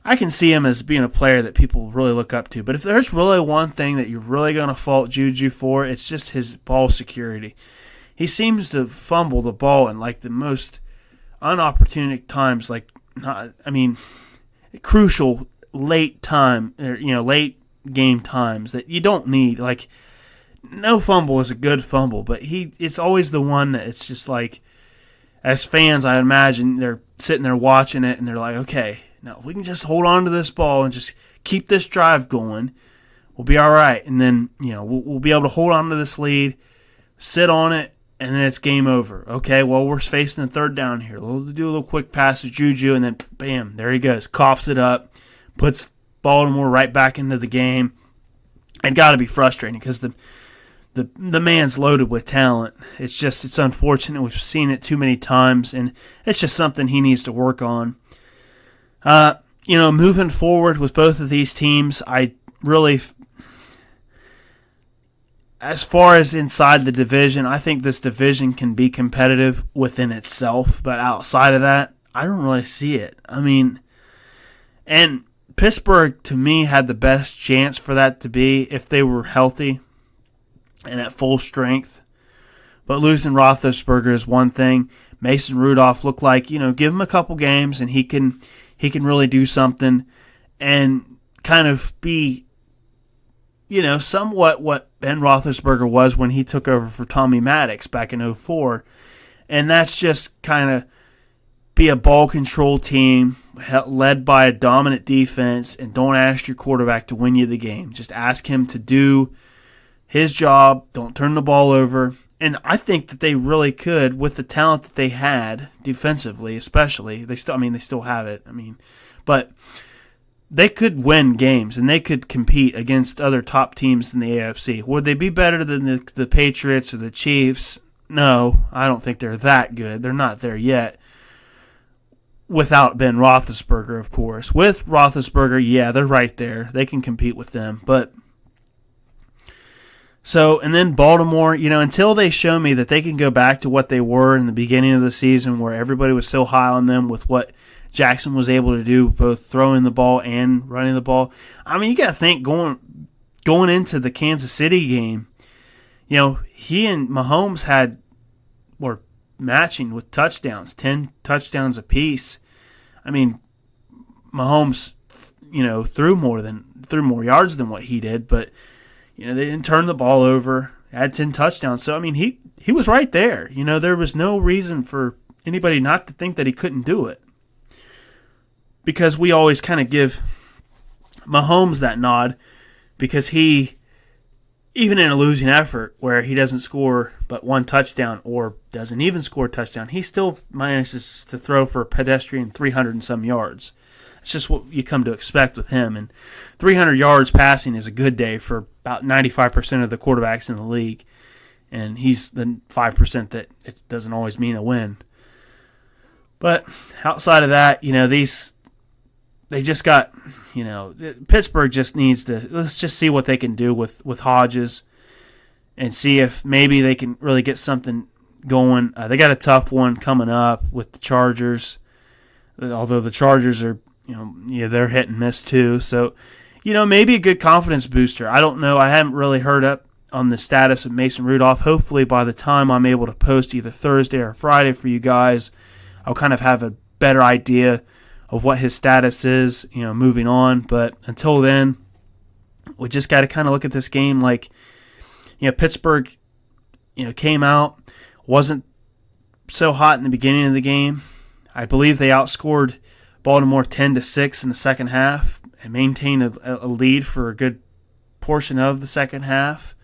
I can see him as being a player that people really look up to. But if there's really one thing that you're really going to fault Juju for, it's just his ball security. He seems to fumble the ball in the most unopportunistic times, crucial late time, late game times that you don't need. No fumble is a good fumble, but it's always the one that it's just as fans, I imagine they're sitting there watching it and they're like, okay, now if we can just hold on to this ball and just keep this drive going, we'll be all right. And then, we'll be able to hold on to this lead, sit on it, and then it's game over. Okay, well, we're facing the third down here. We'll do a little quick pass to Juju, and then, bam, there he goes. Coughs it up, puts Baltimore right back into the game. And got to be frustrating because the man's loaded with talent. It's unfortunate. We've seen it too many times, and it's just something he needs to work on. Moving forward with both of these teams, I really, as far as inside the division, I think this division can be competitive within itself, but outside of that, I don't really see it. And Pittsburgh, to me, had the best chance for that to be if they were healthy and at full strength. But losing Roethlisberger is one thing. Mason Rudolph looked like, give him a couple games and he can really do something and kind of be, somewhat what Ben Roethlisberger was when he took over for Tommy Maddox back in 2004. And that's just kind of be a ball control team led by a dominant defense, and don't ask your quarterback to win you the game. Just ask him to do his job. Don't turn the ball over. And I think that they really could, with the talent that they had defensively, especially. They still have it. But they could win games and they could compete against other top teams in the AFC. Would they be better than the Patriots or the Chiefs? No, I don't think they're that good. They're not there yet. Without Ben Roethlisberger, of course. With Roethlisberger, yeah, they're right there. They can compete with them. And then Baltimore, until they show me that they can go back to what they were in the beginning of the season where everybody was so high on them with what Jackson was able to do, both throwing the ball and running the ball. You got to think going into the Kansas City game, he and Mahomes were matching with touchdowns, 10 touchdowns apiece. Mahomes, threw more yards than what he did, but they didn't turn the ball over. Had 10 touchdowns. So he was right there. There was no reason for anybody not to think that he couldn't do it. Because we always kind of give Mahomes that nod because he, even in a losing effort where he doesn't score but one touchdown or doesn't even score a touchdown, he still manages to throw for a pedestrian 300 and some yards. It's just what you come to expect with him. And 300 yards passing is a good day for about 95% of the quarterbacks in the league. and he's the 5% that it doesn't always mean a win. But outside of that, they just got, Pittsburgh just needs to, let's just see what they can do with Hodges and see if maybe they can really get something going. They got a tough one coming up with the Chargers, although the Chargers are, they're hit and miss too. So, maybe a good confidence booster. I don't know. I haven't really heard up on the status of Mason Rudolph. Hopefully by the time I'm able to post either Thursday or Friday for you guys, I'll kind of have a better idea of what his status is, moving on. But until then, we just got to kind of look at this game like, Pittsburgh, came out, wasn't so hot in the beginning of the game. I believe they outscored Baltimore 10-6 in the second half and maintained a lead for a good portion of the second half.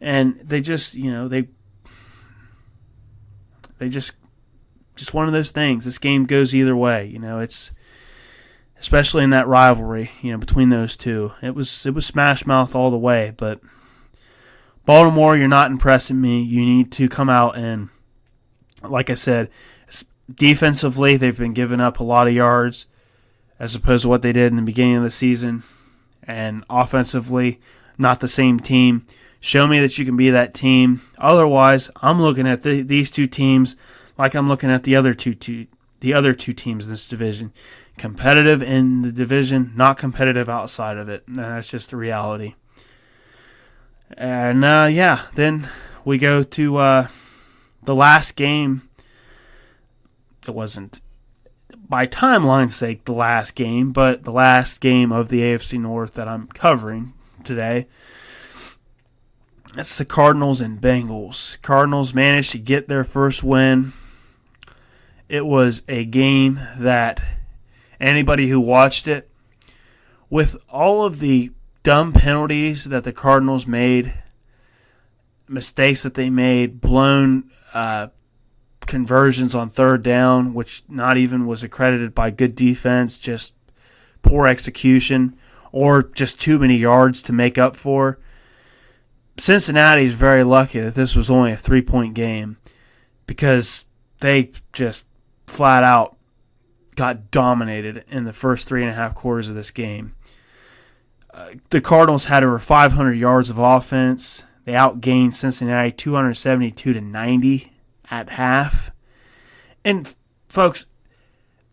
And they just, they just one of those things. This game goes either way. It's especially in that rivalry, between those two. It was smash mouth all the way. But Baltimore, you're not impressing me. You need to come out and, like I said, defensively, they've been giving up a lot of yards as opposed to what they did in the beginning of the season. And offensively, not the same team. Show me that you can be that team. Otherwise, I'm looking at these two teams like I'm looking at the other two teams in this division. Competitive in the division, not competitive outside of it. That's just the reality. And, then we go to the last game. It wasn't, by timeline's sake, the last game, but the last game of the AFC North that I'm covering today. That's the Cardinals and Bengals. Cardinals managed to get their first win. It was a game that anybody who watched it, with all of the dumb penalties that the Cardinals made, mistakes that they made, blown conversions on third down, which not even was accredited by good defense, just poor execution, or just too many yards to make up for. Cincinnati is very lucky that this was only a 3-point game because they just flat out got dominated in the first 3.5 quarters of this game. The Cardinals had over 500 yards of offense. They outgained Cincinnati 272-90 at half. And, folks,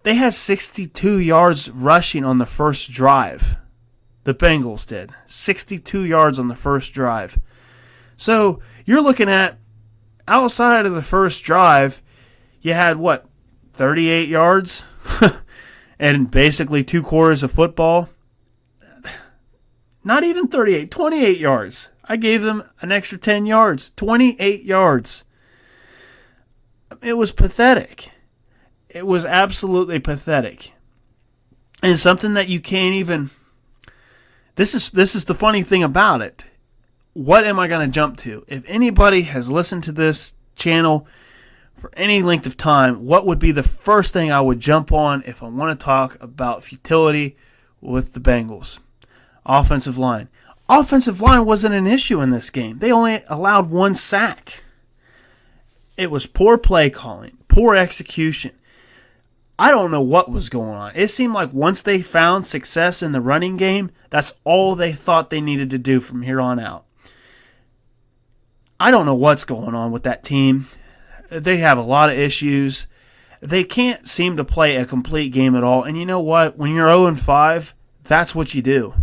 they had 62 yards rushing on the first drive. The Bengals did. 62 yards on the first drive. So, you're looking at, outside of the first drive, you had, 38 yards? And basically 2 quarters of football? Not even 38, 28 yards. I gave them an extra 10 yards. 28 yards. It was pathetic. It was absolutely pathetic. And something that you can't even... This is the funny thing about it. What am I going to jump to? If anybody has listened to this channel for any length of time, what would be the first thing I would jump on if I want to talk about futility with the Bengals? Offensive line. Offensive line wasn't an issue in this game. They only allowed 1 sack. It was poor play calling, poor execution. I don't know what was going on. It seemed like once they found success in the running game, that's all they thought they needed to do from here on out. I don't know what's going on with that team. They have a lot of issues. They can't seem to play a complete game at all. And you know what? When you're 0-5, that's what you do.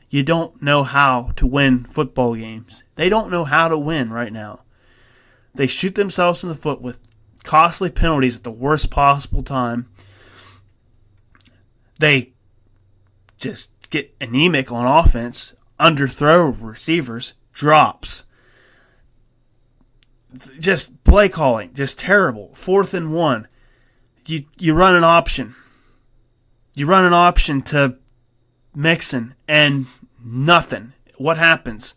You don't know how to win football games. They don't know how to win right now. They shoot themselves in the foot with costly penalties at the worst possible time. They just get anemic on offense, underthrow receivers, drops. Just play calling, just terrible. 4th and 1. You run an option. You run an option to Mixon and nothing. What happens?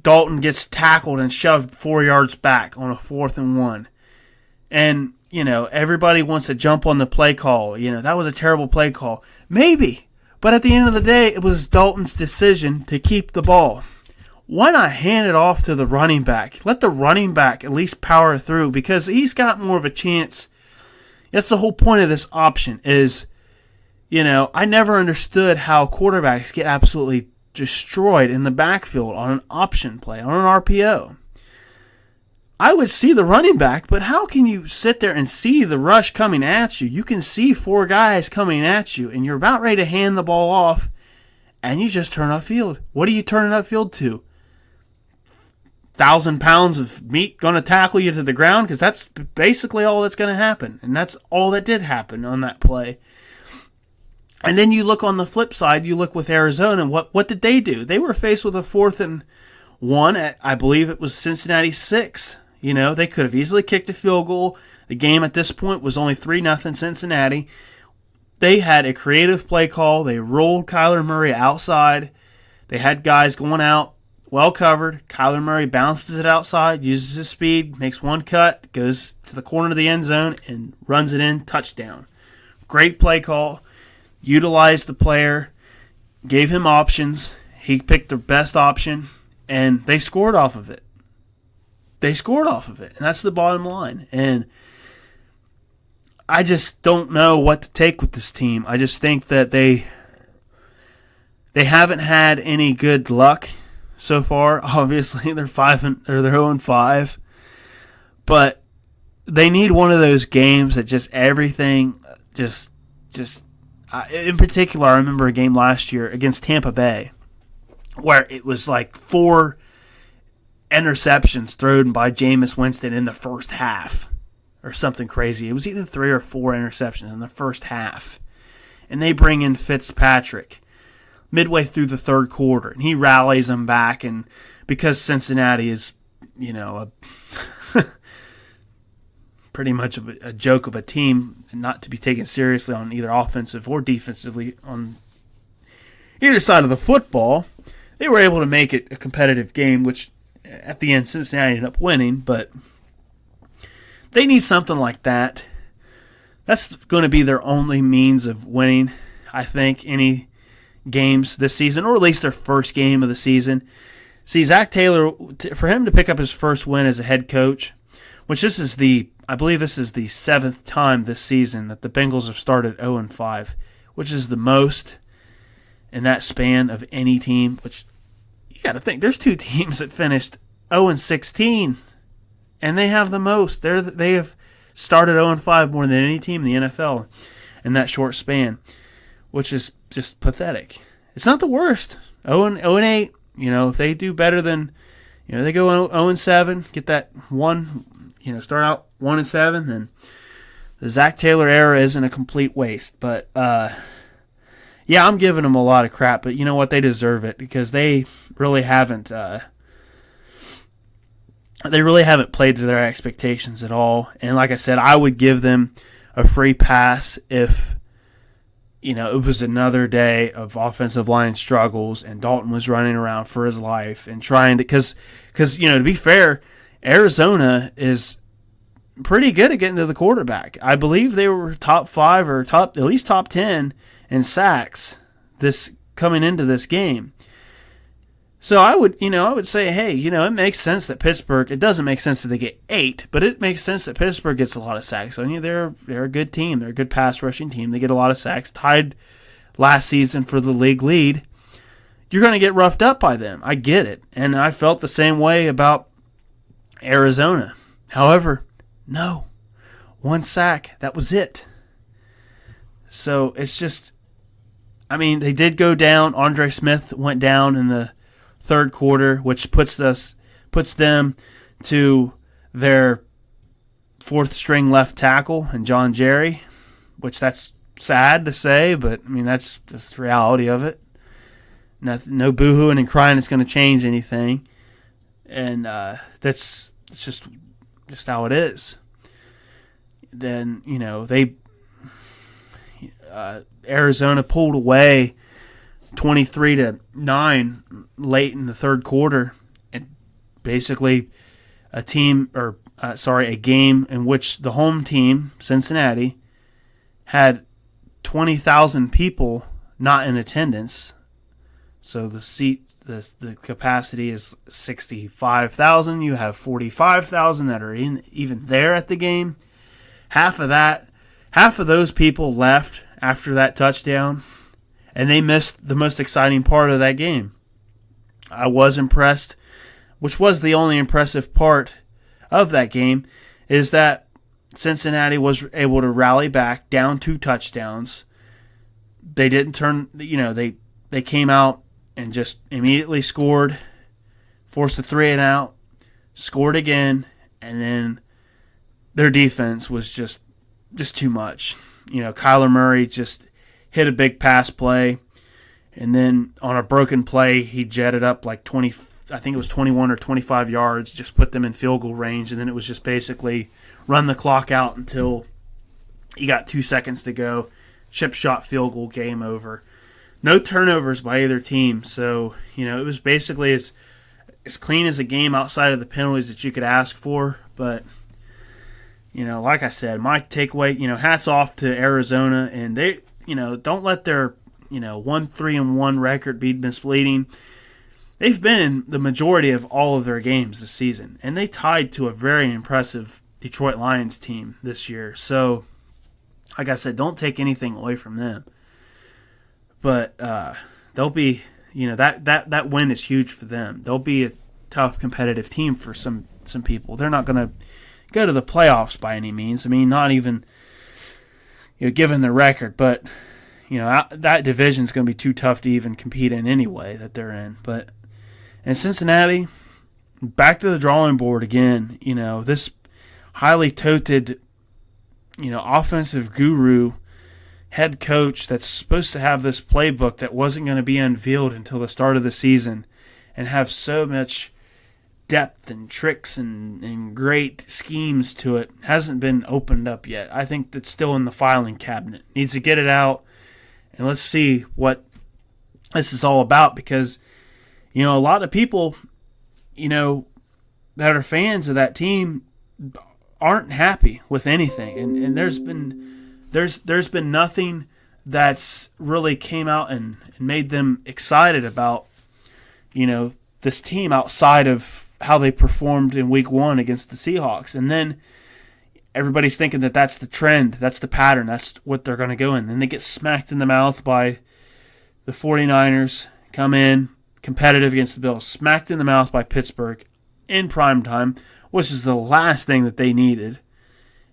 Dalton gets tackled and shoved 4 yards back on a 4th and 1. And, everybody wants to jump on the play call. That was a terrible play call. Maybe. But at the end of the day, it was Dalton's decision to keep the ball. why not hand it off to the running back? Let the running back at least power through, because he's got more of a chance. That's the whole point of this option is, I never understood how quarterbacks get absolutely destroyed in the backfield on an option play, on an RPO. I would see the running back, but how can you sit there and see the rush coming at you? You can see 4 guys coming at you, and you're about ready to hand the ball off, and you just turn upfield. What are you turning upfield to? 1,000 pounds of meat going to tackle you to the ground? Because that's basically all that's going to happen, and that's all that did happen on that play. And then you look on the flip side, you look with Arizona, what did they do? They were faced with a 4th and 1 at, I believe it was Cincinnati 6. They could have easily kicked a field goal. The game at this point was only 3-0 Cincinnati. They had a creative play call. They rolled Kyler Murray outside. They had guys going out, well covered. Kyler Murray bounces it outside, uses his speed, makes one cut, goes to the corner of the end zone, and runs it in, touchdown. Great play call. Utilized the player, gave him options. He picked the best option, and they scored off of it. And that's the bottom line. And I just don't know what to take with this team. I just think that they haven't had any good luck so far. Obviously, they're 0-5, but they need one of those games that just everything just. In particular, I remember a game last year against Tampa Bay where it was like 4 interceptions thrown by Jameis Winston in the first half or something crazy. It was either 3 or 4 interceptions in the first half. And they bring in Fitzpatrick midway through the third quarter, and he rallies them back. And because Cincinnati is, pretty much of a joke of a team, and not to be taken seriously on either offensive or defensively on either side of the football, they were able to make it a competitive game, which at the end Cincinnati ended up winning. But they need something like that. That's going to be their only means of winning, I think, any games this season, or at least their first game of the season. See, Zach Taylor, for him to pick up his first win as a head coach, which I believe this is the 7th time this season that the Bengals have started 0-5, which is the most in that span of any team. Which you got to think, there's 2 teams that finished 0-16, and they have the most. They have started 0-5 more than any team in the NFL in that short span, which is just pathetic. It's not the worst. 0-8. If they do better than, they go 0-7, get that one. Start out 1-7, then the Zach Taylor era isn't a complete waste. But I'm giving them a lot of crap. But you know what? They deserve it, because they really haven't. They really haven't played to their expectations at all. And like I said, I would give them a free pass if it was another day of offensive line struggles and Dalton was running around for his life and trying to, because to be fair, Arizona is pretty good at getting to the quarterback. I believe they were top 5 or at least top 10 in sacks coming into this game. So I would say, hey, it makes sense that Pittsburgh. It doesn't make sense that they get 8, but it makes sense that Pittsburgh gets a lot of sacks. They're a good team. They're a good pass rushing team. They get a lot of sacks. Tied last season for the league lead. You're going to get roughed up by them. I get it, and I felt the same way about Arizona. However, no. 1 sack. That was it. So it's just, they did go down. Andre Smith went down in the third quarter, which puts them to their 4th string left tackle and John Jerry, which that's sad to say, but that's the reality of it. No boohooing and crying is going to change anything. And it's just how it is. Then Arizona pulled away 23-9 late in the third quarter, and basically a game in which the home team, Cincinnati, had 20,000 people not in attendance. So the capacity is 65,000. You have 45,000 that are even there at the game. Half of those people left after that touchdown, and they missed the most exciting part of that game. I was impressed, which was the only impressive part of that game, is that Cincinnati was able to rally back down 2 touchdowns. They didn't turn, they came out and just immediately scored, forced a 3-and-out, scored again, and then their defense was just too much. Kyler Murray just hit a big pass play, and then on a broken play, he jetted up like 20, I think it was 21 or 25 yards, just put them in field goal range, and then it was just basically run the clock out until you got 2 seconds to go. Chip shot, field goal, game over. No turnovers by either team, so it was basically as clean as a game outside of the penalties that you could ask for. But like I said, my takeaway, hats off to Arizona, and they, don't let their 1-3-1 record be misleading. They've been in the majority of all of their games this season, and they tied to a very impressive Detroit Lions team this year. So, like I said, don't take anything away from them. But they'll be, that win is huge for them. They'll be a tough competitive team for some people. They're not going to go to the playoffs by any means. I mean, not even, given the record. But, that division's going to be too tough to even compete in anyway that they're in. But in Cincinnati, back to the drawing board again. This highly touted, offensive guru head coach that's supposed to have this playbook that wasn't going to be unveiled until the start of the season and have so much depth and tricks and great schemes to it hasn't been opened up yet. I think that's still in the filing cabinet. Needs to get it out, and let's see what this is all about, because a lot of people that are fans of that team aren't happy with anything, and there's been nothing that's really came out and made them excited about this team outside of how they performed in week 1 against the Seahawks. And then everybody's thinking that that's the trend, that's the pattern, that's what they're going to go in. Then they get smacked in the mouth by the 49ers, come in competitive against the Bills, smacked in the mouth by Pittsburgh in primetime, which is the last thing that they needed.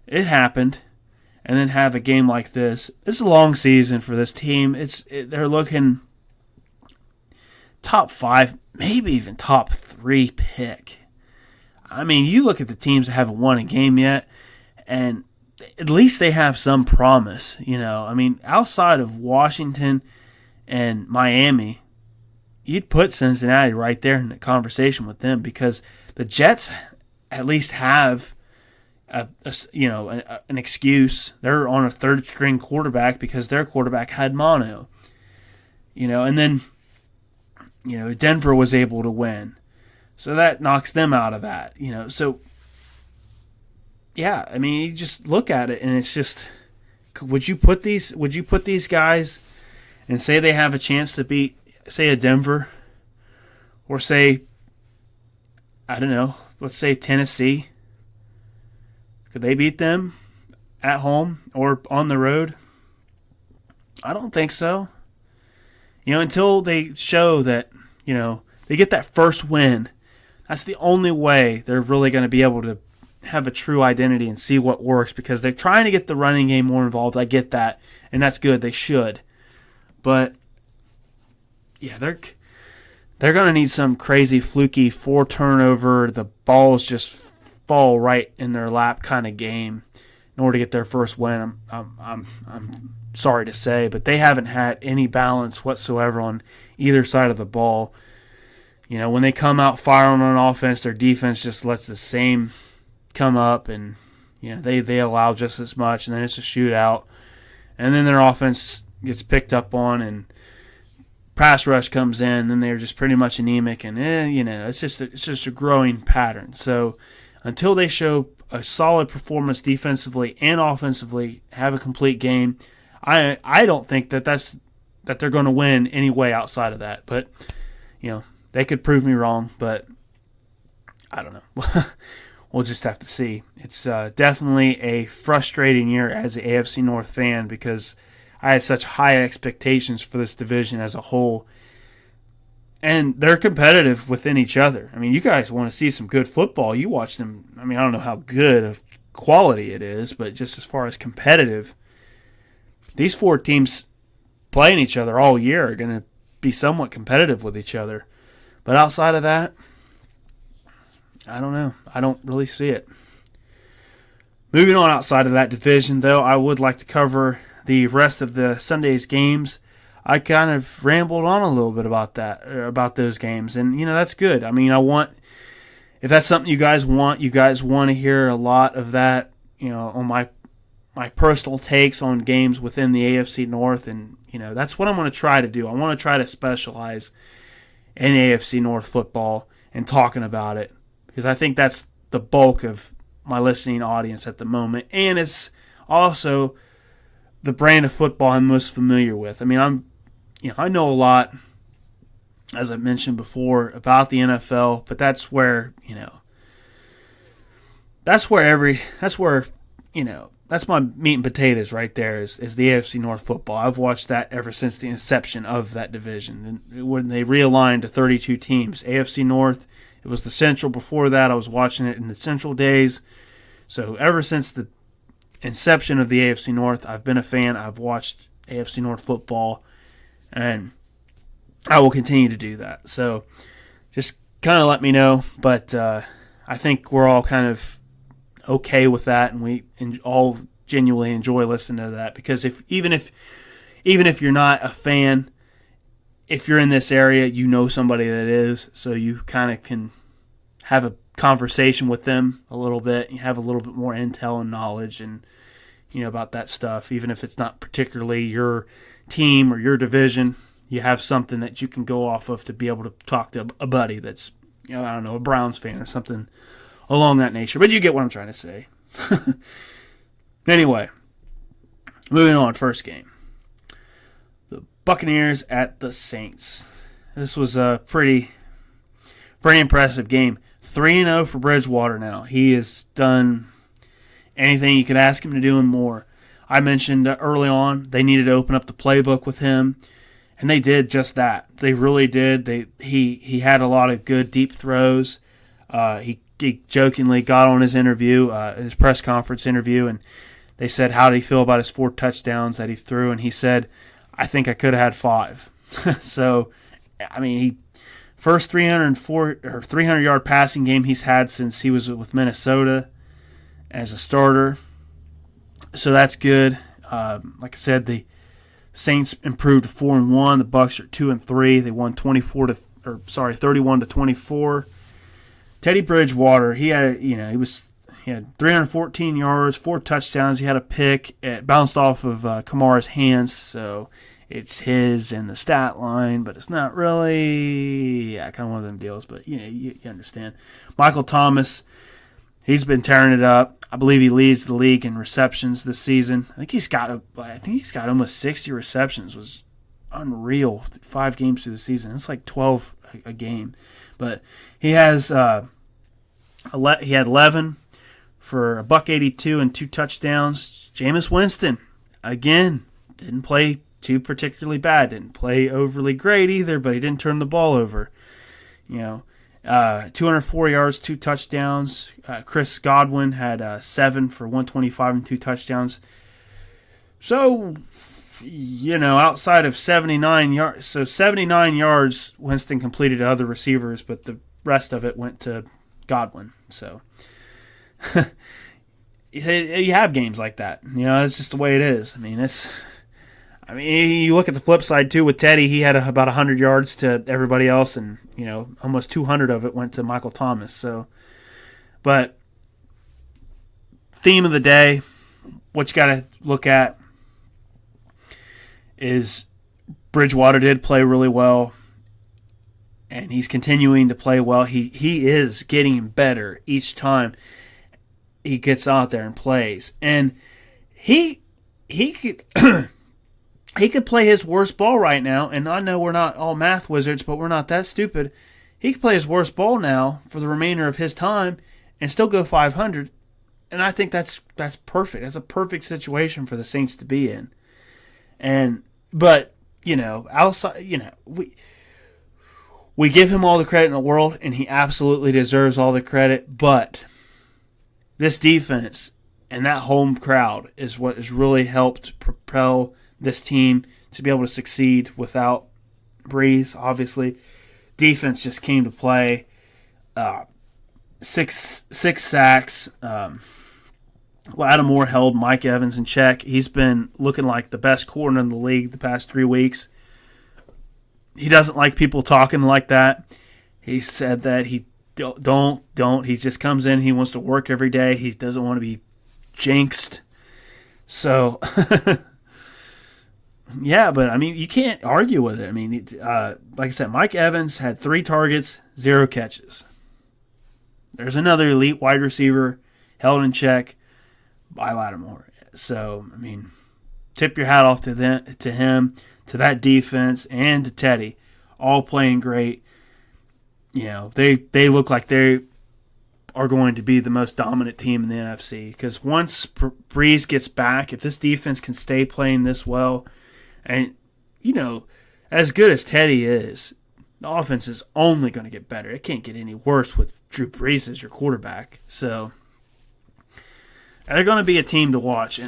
It happened. And then have a game like this. It's a long season for this team. They're looking top 5, maybe even top 3 pick. I mean, you look at the teams that haven't won a game yet, and at least they have some promise. I mean, outside of Washington and Miami, you'd put Cincinnati right there in the conversation with them, because the Jets at least have an excuse. They're on a third-string quarterback because their quarterback had mono. And then, Denver was able to win. So that knocks them out of that. So, yeah, I mean, you just look at it, and it's just, would you put these guys and say they have a chance to beat, say, a Denver, or say, I don't know, let's say Tennessee? Could they beat them at home or on the road? I don't think so. Until they show that, they get that first win, that's the only way they're really going to be able to have a true identity and see what works, because they're trying to get the running game more involved. I get that, and that's good. They should. But, yeah, they're going to need some crazy, fluky 4-turnover, the balls just fall right in their lap kind of game in order to get their first win. I'm sorry to say, but they haven't had any balance whatsoever on either side of the ball. When they come out firing on offense, their defense just lets the same come up, and they allow just as much, and then it's a shootout, and then their offense gets picked up on, and pass rush comes in, then they're just pretty much anemic, and it's just a growing pattern. So until they show a solid performance defensively and offensively, have a complete game, I don't think that's that they're going to win anyway outside of that. But, they could prove me wrong, but I don't know. We'll just have to see. It's definitely a frustrating year as an AFC North fan because I had such high expectations for this division as a whole. And they're competitive within each other. I mean, you guys want to see some good football. You watch them. I mean, I don't know how good of quality it is, but just as far as competitive, these 4 teams playing each other all year are going to be somewhat competitive with each other. But outside of that, I don't know. I don't really see it. Moving on outside of that division, though, I would like to cover the rest of the Sunday's games. I kind of rambled on a little bit about those games, and that's good. I mean, if that's something you guys want to hear a lot of that, on my personal takes on games within the AFC North, and that's what I'm going to try to do. I want to try to specialize in AFC North football and talking about it because I think that's the bulk of my listening audience at the moment, and it's also the brand of football I'm most familiar with. I mean, I know a lot, as I mentioned before, about the NFL, but that's where that's my meat and potatoes right there is the AFC North football. I've watched that ever since the inception of that division. And when they realigned to 32 teams, AFC North, it was the Central before that. I was watching it in the Central days. So ever since the inception of the AFC North, I've been a fan. I've watched AFC North football, and I will continue to do that. So just kind of let me know. But I think we're all kind of okay with that, and we all genuinely enjoy listening to that because even if you're not a fan, if you're in this area, you know somebody that is, so you kind of can have a conversation with them a little bit. You have a little bit more intel and knowledge and about that stuff, even if it's not particularly your team or your division. You have something that you can go off of to be able to talk to a buddy that's I don't know, a Browns fan or something along that nature. But you get what I'm trying to say. Anyway, moving on, first game. The Buccaneers at the Saints. This was a pretty impressive game. 3-0 for Bridgewater now. He has done anything you could ask him to do and more. I mentioned early on they needed to open up the playbook with him, and they did just that. They really did. He had a lot of good deep throws. He jokingly got on his interview, his press conference interview, and they said, how did he feel about his 4 touchdowns that he threw? And he said, I think I could have had 5. So, I mean, he first 300-yard passing game he's had since he was with Minnesota as a starter. So that's good. Like I said, the Saints improved to 4-1. The Bucs are 2-3. They won 31-24. Teddy Bridgewater, he had 314 yards, 4 touchdowns. He had a pick. It bounced off of Kamara's hands, so it's his in the stat line, but it's not really. Yeah, kind of one of them deals, but you understand. Michael Thomas, he's been tearing it up. I believe he leads the league in receptions this season. I think he's got almost 60 receptions. It was unreal. 5 games through the season. It's like 12 a game, but he has he had 11 for $182 and 2 touchdowns. Jameis Winston, again, didn't play too particularly bad. Didn't play overly great either, but he didn't turn the ball over. 204 yards, 2 touchdowns. Chris Godwin had 7 for 125 and 2 touchdowns. So, outside of 79 yards, 79 yards Winston completed to other receivers, but the rest of it went to Godwin. So, you have games like that. It's just the way it is. You look at the flip side too with Teddy. He had about 100 yards to everybody else, and almost 200 of it went to Michael Thomas. So, but theme of the day, what you got to look at is Bridgewater did play really well, and he's continuing to play well. He is getting better each time he gets out there and plays, and he could. he could play his worst ball right now, and I know we're not all math wizards, but we're not that stupid. He could play his worst ball now for the remainder of his time and still go 500, and I think that's perfect. That's a perfect situation for the Saints to be in. But outside, we give him all the credit in the world, and he absolutely deserves all the credit. But this defense and that home crowd is what has really helped propel this team to be able to succeed without Breeze. Obviously, defense just came to play. Six sacks. Lattimore held Mike Evans in check. He's been looking like the best corner in the league the past 3 weeks. He doesn't like people talking like that. He said that he don't. He just comes in. He wants to work every day. He doesn't want to be jinxed. So, yeah, but I mean, you can't argue with it. I mean, like I said, Mike Evans had 3 targets, 0 catches. There's another elite wide receiver held in check by Lattimore. So, I mean, tip your hat off to him, to that defense, and to Teddy, all playing great. They look like they are going to be the most dominant team in the NFC, because once Breeze gets back, if this defense can stay playing this well, and as good as Teddy is, the offense is only going to get better. It can't get any worse with Drew Brees as your quarterback. So they're going to be a team to watch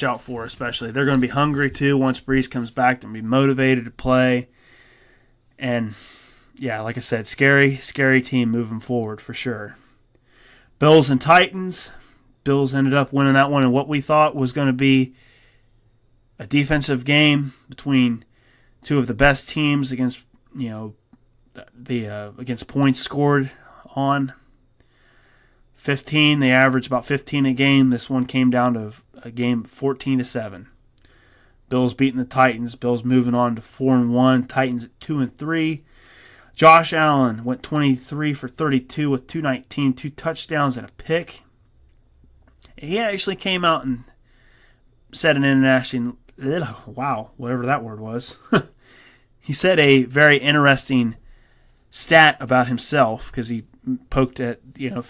out for, especially. They're going to be hungry too once Breeze comes back. They're going to be motivated to play. And yeah, like I said, scary team moving forward for sure. Bills and Titans. Bills ended up winning that one in what we thought was going to be a defensive game between two of the best teams against against points scored on. 15, they averaged about 15 a game. This one came down to a game 14-7. Bills beating the Titans. Bills moving on to 4-1. Titans at 2-3. Josh Allen went 23 for 32 with 219, 2 touchdowns and a pick. He actually came out and said an international, whatever that word was. He said a very interesting stat about himself, because he poked at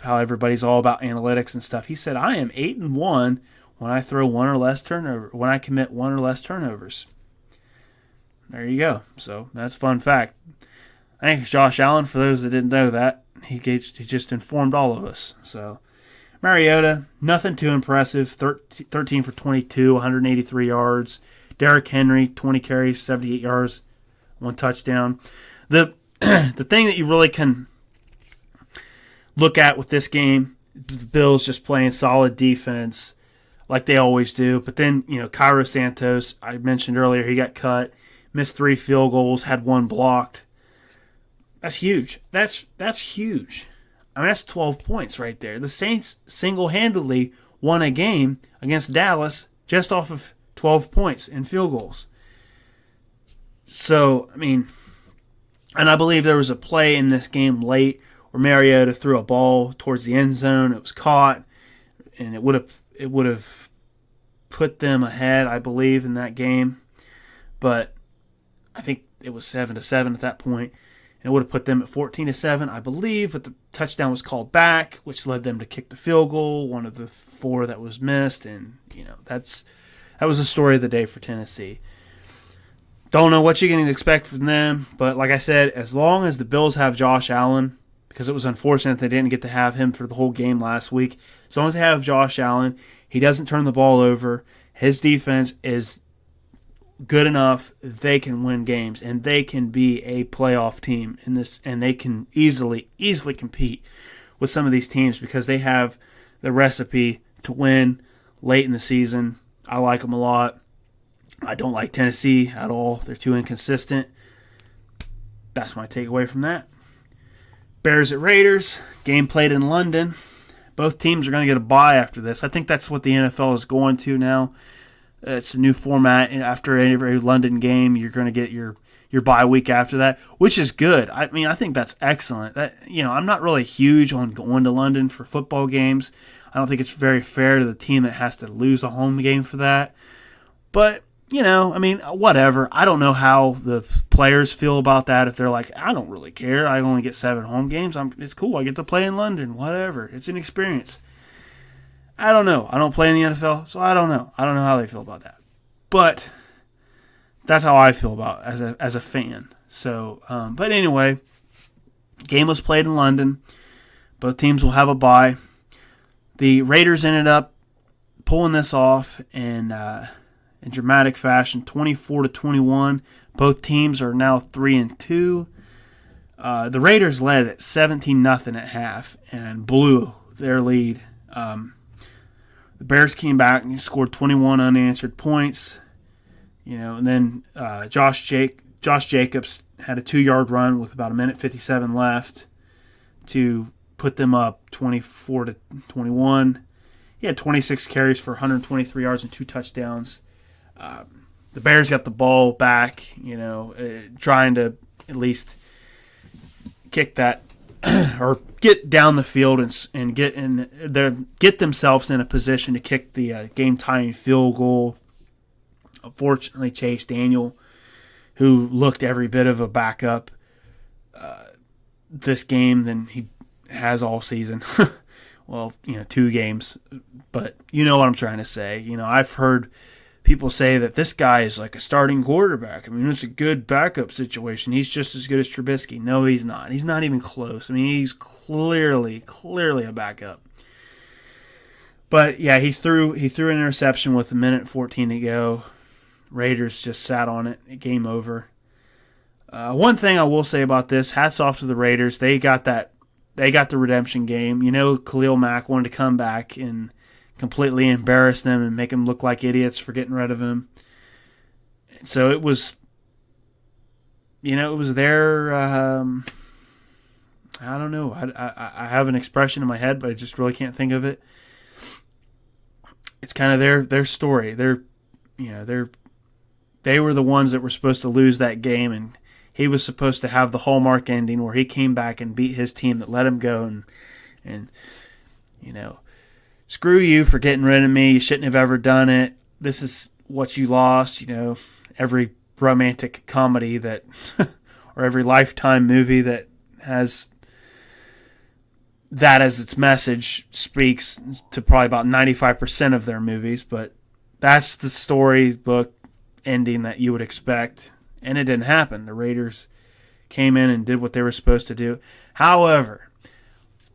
how everybody's all about analytics and stuff. He said, "I am 8-1 when I throw one or less turnover, when I commit one or less turnovers." There you go. So that's a fun fact. Thanks, Josh Allen. For those that didn't know that, he just informed all of us. So Mariota, nothing too impressive. 13 for 22, 183 yards. Derrick Henry, 20 carries, 78 yards, 1 touchdown. The thing that you really can look at with this game, the Bills just playing solid defense like they always do. But then, Cairo Santos, I mentioned earlier, he got cut, missed 3 field goals, had 1 blocked. That's huge. That's huge. I mean, that's 12 points right there. The Saints single-handedly won a game against Dallas just off of 12 points in field goals. So, I mean, and I believe there was a play in this game late where Mariota threw a ball towards the end zone. It was caught, and it would have put them ahead, I believe, in that game. But I think it was 7-7 at that point. And it would have put them at 14-7, I believe, but the touchdown was called back, which led them to kick the field goal, one of the 4 that was missed, and that was the story of the day for Tennessee. Don't know what you're going to expect from them, but like I said, as long as the Bills have Josh Allen, because it was unfortunate they didn't get to have him for the whole game last week, as long as they have Josh Allen, he doesn't turn the ball over, his defense is good enough, they can win games, and they can be a playoff team in this, and they can easily compete with some of these teams because they have the recipe to win late in the season. I like them a lot. I don't like Tennessee at all. They're too inconsistent. That's my takeaway from that. Bears at Raiders. Game played in London. Both teams are going to get a bye after this. I think that's what the NFL is going to now. It's a new format. And after every London game, you're going to get your bye week after that, which is good. I mean, I think that's excellent. I'm not really huge on going to London for football games. I don't think it's very fair to the team that has to lose a home game for that. But whatever. I don't know how the players feel about that. If they're like, I don't really care. I only get 7 home games. It's cool. I get to play in London. Whatever. It's an experience. I don't know. I don't play in the NFL, so I don't know. I don't know how they feel about that. But that's how I feel about it as a fan. So, but anyway, game was played in London. Both teams will have a bye. The Raiders ended up pulling this off in dramatic fashion, 24-21. Both teams are now 3-2. The Raiders led at 17-0 at half and blew their lead. The Bears came back and scored 21 unanswered points. And then Josh Jacobs had a 2-yard run with about 1:57 left to put them up 24-21. He had 26 carries for 123 yards and 2 touchdowns. The Bears got the ball back, trying to at least kick that or get down the field and get themselves in a position to kick the game-tying field goal. Unfortunately, Chase Daniel, who looked every bit of a backup this game than he has all season. Well, 2 games, but you know what I'm trying to say. I've heard people say that this guy is like a starting quarterback. It's a good backup situation. He's just as good as Trubisky. No, he's not. He's not even close. He's clearly a backup. But yeah, he threw an interception with 1:14 to go. Raiders just sat on it. Game over. One thing I will say about this, hats off to the Raiders. They got the redemption game. Khalil Mack wanted to come back and completely embarrass them and make them look like idiots for getting rid of him. So it was, it was their, I don't know. I have an expression in my head, but I just really can't think of it. It's kind of their story. They were the ones that were supposed to lose that game, and he was supposed to have the hallmark ending where he came back and beat his team that let him go and screw you for getting rid of me. You shouldn't have ever done it. This is what you lost. Every romantic comedy that or every Lifetime movie that has that as its message speaks to probably about 95% of their movies, but that's the storybook ending that you would expect, and it didn't happen. The Raiders came in and did what they were supposed to do. However,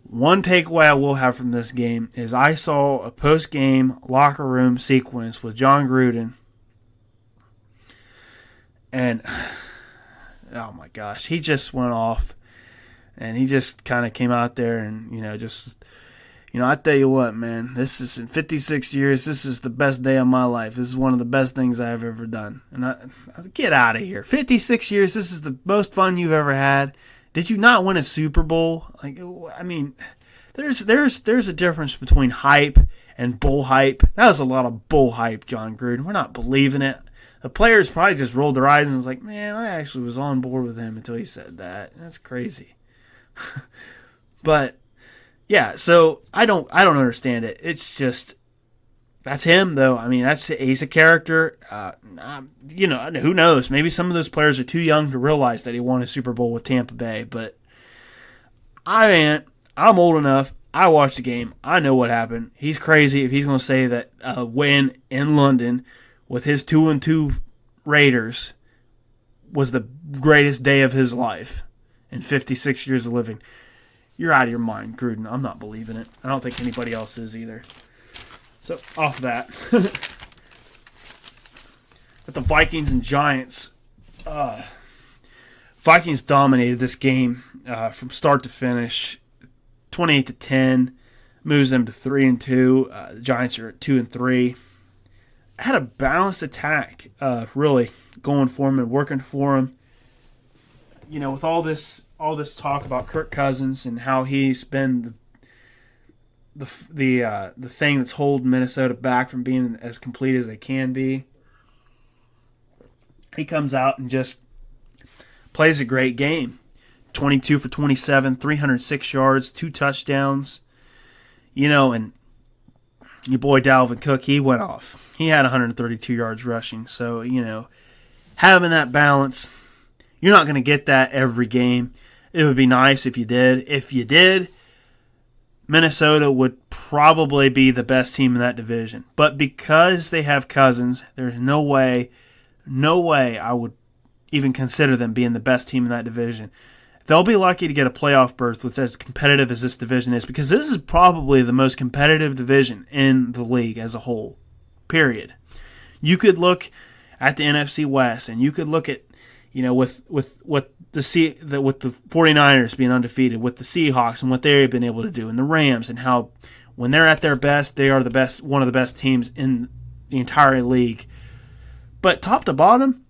one takeaway I will have from this game is I saw a post-game locker room sequence with John Gruden, and oh my gosh, he just went off, and he just kind of came out there and, I tell you what, man, this is in 56 years, this is the best day of my life. This is one of the best things I've ever done. And I was like, get out of here. 56 years, this is the most fun you've ever had. Did you not win a Super Bowl? There's a difference between hype and bull hype. That was a lot of bull hype, John Gruden. We're not believing it. The players probably just rolled their eyes and was like, man, I actually was on board with him until he said that. That's crazy. But yeah, so I don't understand it. It's just, that's him though. He's a character. Who knows? Maybe some of those players are too young to realize that he won a Super Bowl with Tampa Bay. But I'm old enough. I watched the game. I know what happened. He's crazy if he's going to say that a win in London with his 2-2 Raiders was the greatest day of his life in 56 years of living. You're out of your mind, Gruden. I'm not believing it. I don't think anybody else is either. So, off that. But the Vikings and Giants. Vikings dominated this game from start to finish. 28-10. Moves them to 3-2. The Giants are at 2-3. Had a balanced attack, really, going for them and working for them. With all this talk about Kirk Cousins and how he's been the thing that's holding Minnesota back from being as complete as they can be, he comes out and just plays a great game. 22 for 27, 306 yards, 2 touchdowns. And your boy Dalvin Cook, he went off. He had 132 yards rushing. So, having that balance, you're not going to get that every game. It would be nice if you did. If you did, Minnesota would probably be the best team in that division. But because they have Cousins, there's no way I would even consider them being the best team in that division. They'll be lucky to get a playoff berth with as competitive as this division is, because this is probably the most competitive division in the league as a whole, period. You could look at the NFC West, and you could look at, with the 49ers being undefeated, with the Seahawks and what they've been able to do, and the Rams, and how when they're at their best, they are the best, one of the best teams in the entire league. But top to bottom,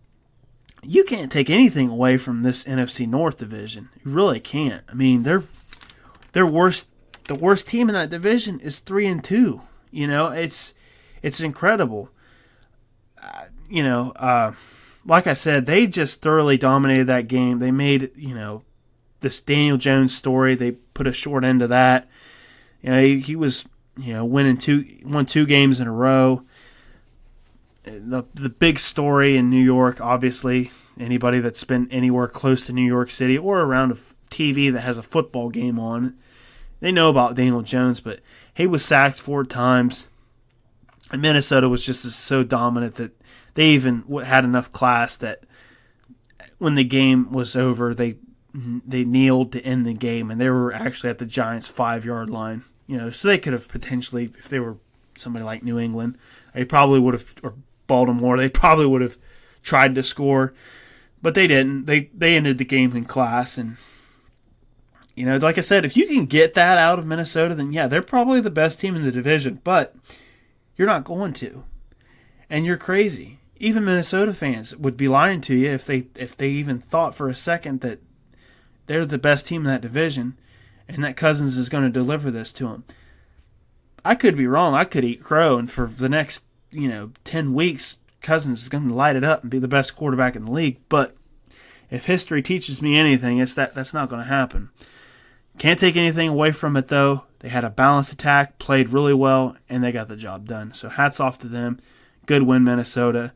you can't take anything away from this NFC North division. You really can't. I mean, the worst team in that division is 3-2. It's incredible. Like I said, they just thoroughly dominated that game. They made, this Daniel Jones story. They put a short end to that. He was, won 2 games in a row. The big story in New York, obviously, anybody that's been anywhere close to New York City or around a TV that has a football game on, they know about Daniel Jones, but he was sacked 4 times. And Minnesota was just so dominant that they even had enough class that when the game was over, they kneeled to end the game, and they were actually at the Giants' 5-yard line. So they could have potentially, if they were somebody like New England, they probably would have, or Baltimore, they probably would have tried to score, but they didn't. They ended the game in class, and like I said, if you can get that out of Minnesota, then yeah, they're probably the best team in the division, but you're not going to, and you're crazy. Even Minnesota fans would be lying to you if they even thought for a second that they're the best team in that division, and that Cousins is going to deliver this to them. I could be wrong. I could eat crow, and for the next 10 weeks, Cousins is going to light it up and be the best quarterback in the league. But if history teaches me anything, it's that's not going to happen. Can't take anything away from it, though. They had a balanced attack, played really well, and they got the job done. So hats off to them. Good win, Minnesota.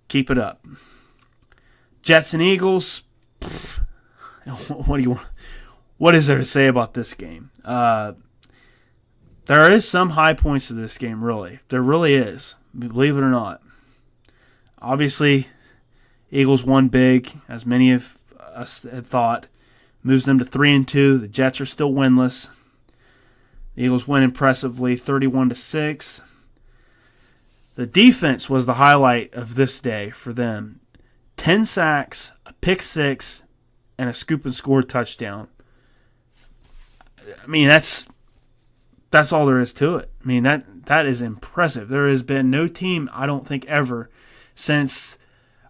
Keep it up. Jets and Eagles. What is there to say about this game? There is some high points to this game, really. There really is, believe it or not. Obviously, Eagles won big, as many of us had thought. Moves them to 3-2. The Jets are still winless. The Eagles win impressively, 31-6. The defense was the highlight of this day for them. 10 sacks, a pick six, and a scoop and score touchdown. I mean, that's all there is to it. I mean, that is impressive. There has been no team, I don't think, ever since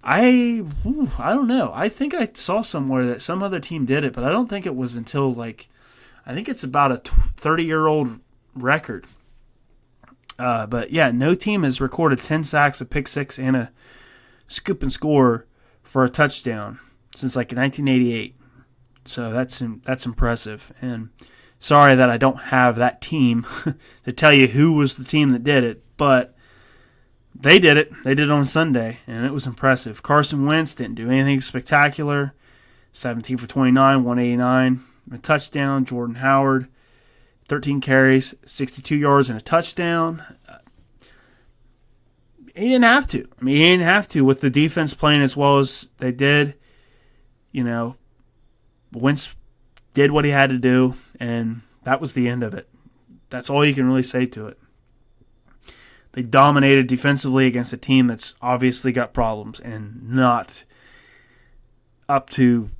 I don't know. I think I saw somewhere that some other team did it, but I don't think it was until I think it's about a 30-year-old record. But yeah, no team has recorded 10 sacks, a pick six, and a scoop and score for a touchdown since 1988. So that's impressive. And sorry that I don't have that team to tell you who was the team that did it, but they did it. They did it on Sunday, and it was impressive. Carson Wentz didn't do anything spectacular. 17 for 29, 189, a touchdown. Jordan Howard, 13 carries, 62 yards, and a touchdown. He didn't have to. I mean, he didn't have to with the defense playing as well as they did. Wentz did what he had to do, and that was the end of it. That's all you can really say to it. They dominated defensively against a team that's obviously got problems and not up to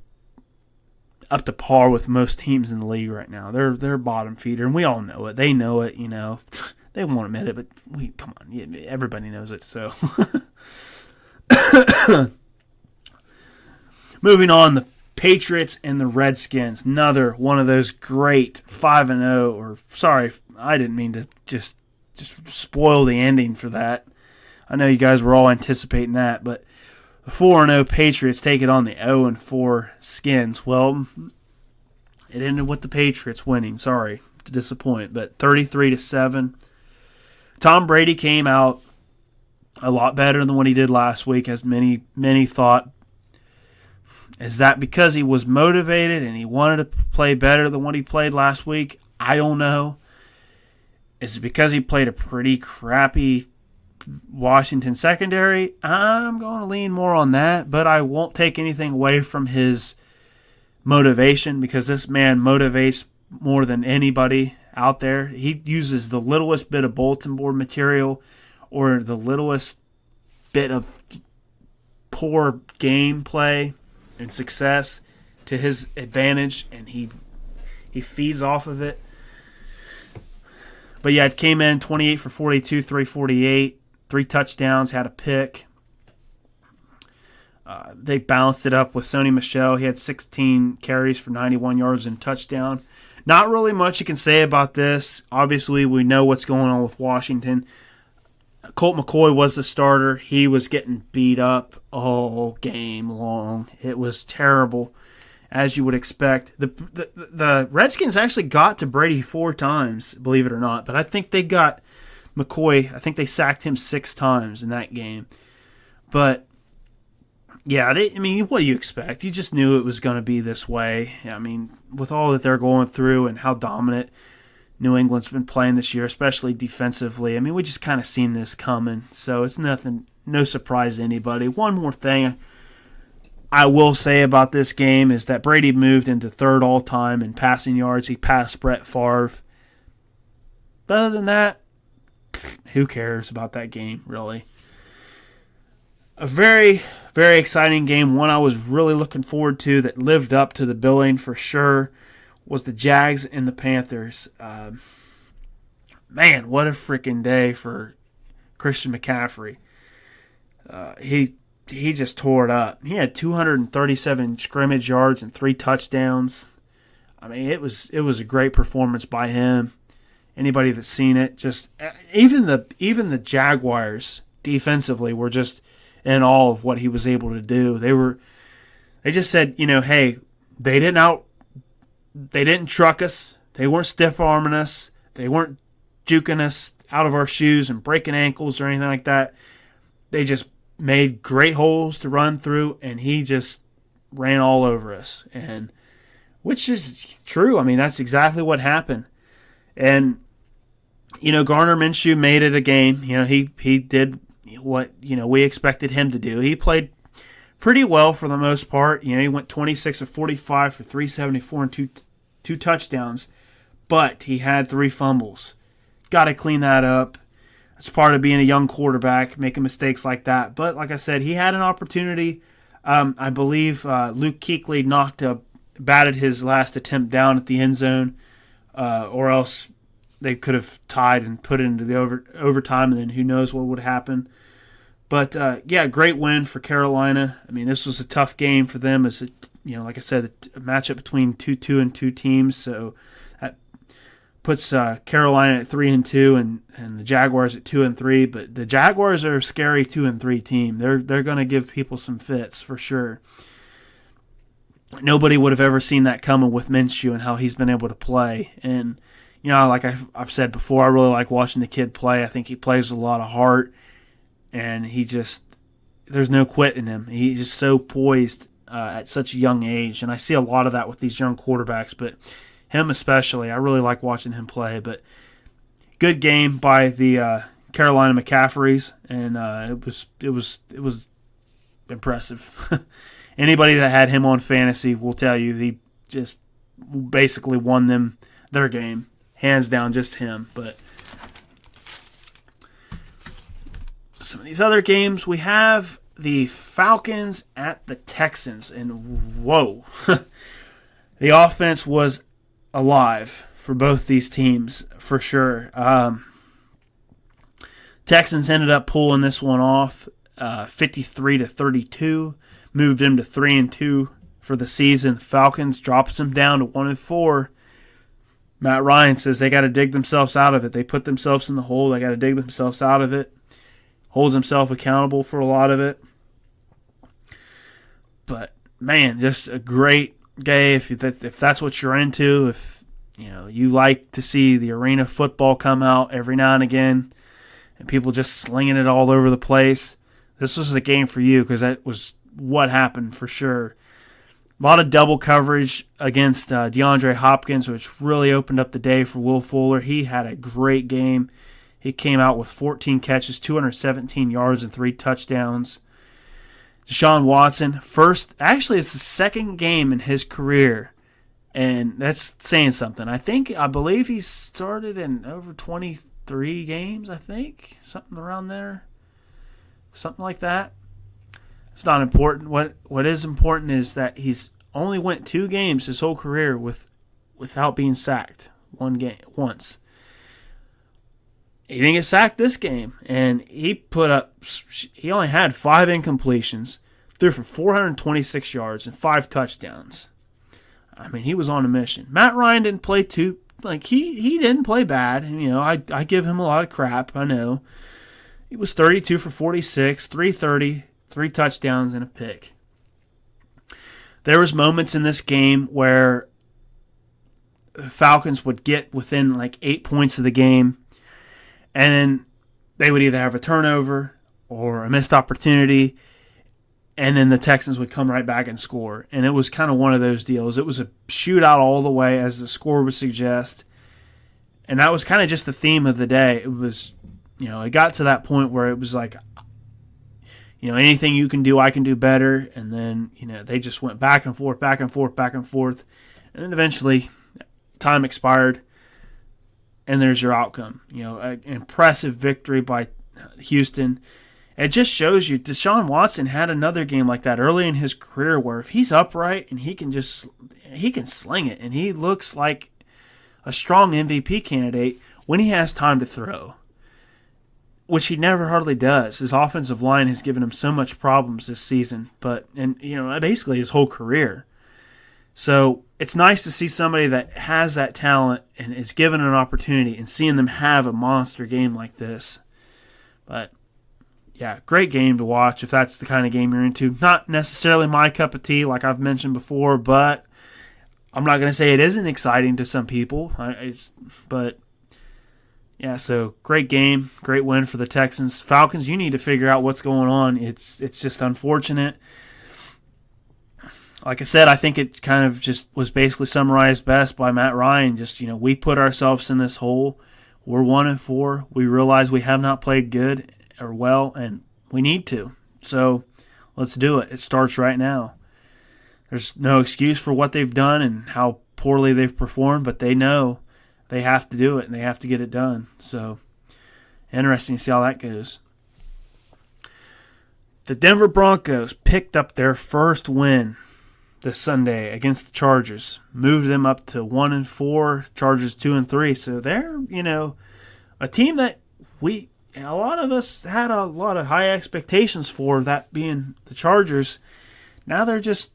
par with most teams in the league right now. They're a bottom feeder, and we all know it. They know it, They won't admit it, but come on, everybody knows it. So, moving on, the Patriots and the Redskins. Another one of those great 5-0. Or sorry, I didn't mean to just spoil the ending for that. I know you guys were all anticipating that, but the 4-0 Patriots take it on the 0-4 Skins. Well, it ended with the Patriots winning. Sorry, to disappoint, but 33-7. Tom Brady came out a lot better than what he did last week, as many thought. Is that because he was motivated and he wanted to play better than what he played last week? I don't know. Is it because he played a pretty crappy Washington secondary? I'm going to lean more on that, but I won't take anything away from his motivation, because this man motivates more than anybody out there. He uses the littlest bit of bulletin board material or the littlest bit of poor gameplay and success to his advantage, and he feeds off of it. But yeah, it came in 28 for 42, 348, 3 touchdowns, had a pick. They balanced it up with Sony Michel. He had 16 carries for 91 yards and touchdown. Not really much you can say about this. Obviously, we know what's going on with Washington. Colt McCoy was the starter. He was getting beat up all game long. It was terrible, as you would expect. The Redskins actually got to Brady 4 times, believe it or not. But I think they got McCoy, I think they sacked him 6 times in that game. But, yeah, what do you expect? You just knew it was going to be this way. I mean, with all that they're going through and how dominant New England's been playing this year, especially defensively. I mean, we just kind of seen this coming. So it's no surprise to anybody. One more thing I will say about this game is that Brady moved into 3rd all-time in passing yards. He passed Brett Favre. But other than that, who cares about that game, really? A very, very exciting game. One I was really looking forward to that lived up to the billing for sure was the Jags and the Panthers. Man, what a freaking day for Christian McCaffrey. He just tore it up. He had 237 scrimmage yards and 3 touchdowns. I mean, it was a great performance by him. Anybody that's seen it, just even the Jaguars defensively were just in awe of what he was able to do. They just said, hey, they didn't truck us. They weren't stiff-arming us. They weren't juking us out of our shoes and breaking ankles or anything like that. They just made great holes to run through, and he just ran all over us. And which is true. I mean, that's exactly what happened. And, Gardner Minshew made it a game. He did what, we expected him to do. He played pretty well for the most part. He went 26 of 45 for 374 and two touchdowns, but he had 3 fumbles. Got to clean that up. It's part of being a young quarterback, making mistakes like that. But like I said, he had an opportunity. I believe Luke Kuechly batted his last attempt down at the end zone, or else they could have tied and put it into the overtime, and then who knows what would happen. But, great win for Carolina. I mean, this was a tough game for them. As like I said, a matchup between 2-2 teams. So that puts Carolina at 3-2 and the Jaguars at 2-3. But the Jaguars are a scary 2-3 team. They're going to give people some fits for sure. Nobody would have ever seen that coming with Minshew and how he's been able to play. And, like I've said before, I really like watching the kid play. I think he plays with a lot of heart. And there's no quit in him. He's just so poised at such a young age. And I see a lot of that with these young quarterbacks, but him especially, I really like watching him play. But good game by the Carolina McCaffreys, and it was impressive. Anybody that had him on fantasy will tell you he just basically won them their game. Hands down, just him. But some of these other games, we have the Falcons at the Texans, and whoa, the offense was alive for both these teams for sure. Texans ended up pulling this one off, 53-32, moved them to 3-2 for the season. Falcons drops them down to 1-4. Matt Ryan says they got to dig themselves out of it. They put themselves in the hole. They got to dig themselves out of it. Holds himself accountable for a lot of it. But, man, just a great game if that's what you're into. If You like to see the arena football come out every now and again and people just slinging it all over the place. This was the game for you because that was what happened for sure. A lot of double coverage against DeAndre Hopkins, which really opened up the day for Will Fuller. He had a great game. He came out with 14 catches, 217 yards, and 3 touchdowns. Deshaun Watson, it's the second game in his career, and that's saying something. I believe he started in over 23 games, something around there, something like that. It's not important. What is important is that he's only went 2 games his whole career without being sacked. Once. He didn't get sacked this game, and he only had 5 incompletions, threw for 426 yards and 5 touchdowns. I mean, he was on a mission. Matt Ryan didn't play he didn't play bad. I give him a lot of crap, I know. He was 32 for 46, 330, 3 touchdowns and a pick. There was moments in this game where the Falcons would get within 8 points of the game, and then they would either have a turnover or a missed opportunity, and then the Texans would come right back and score. And it was kind of one of those deals. It was a shootout all the way, as the score would suggest. And that was kind of just the theme of the day. It was, it got to that point where it was anything you can do, I can do better. And then, they just went back and forth, back and forth, back and forth. And then eventually, time expired. And there's your outcome. An impressive victory by Houston. It just shows you Deshaun Watson had another game like that early in his career where if he's upright and he can sling it, and he looks like a strong MVP candidate when he has time to throw, which he never hardly does. His offensive line has given him so much problems this season, basically his whole career. So it's nice to see somebody that has that talent and is given an opportunity and seeing them have a monster game like this. But, yeah, great game to watch if that's the kind of game you're into. Not necessarily my cup of tea like I've mentioned before, but I'm not going to say it isn't exciting to some people. So great game, great win for the Texans. Falcons, you need to figure out what's going on. It's just unfortunate. Like I said, I think it kind of just was basically summarized best by Matt Ryan. Just, we put ourselves in this hole. We're 1-4. We realize we have not played good or well, and we need to. So let's do it. It starts right now. There's no excuse for what they've done and how poorly they've performed, but they know they have to do it and they have to get it done. So interesting to see how that goes. The Denver Broncos picked up their first win this Sunday against the Chargers, moved them up to 1-4, Chargers 2-3. So they're, a team that a lot of us had a lot of high expectations for, that being the Chargers. Now they're just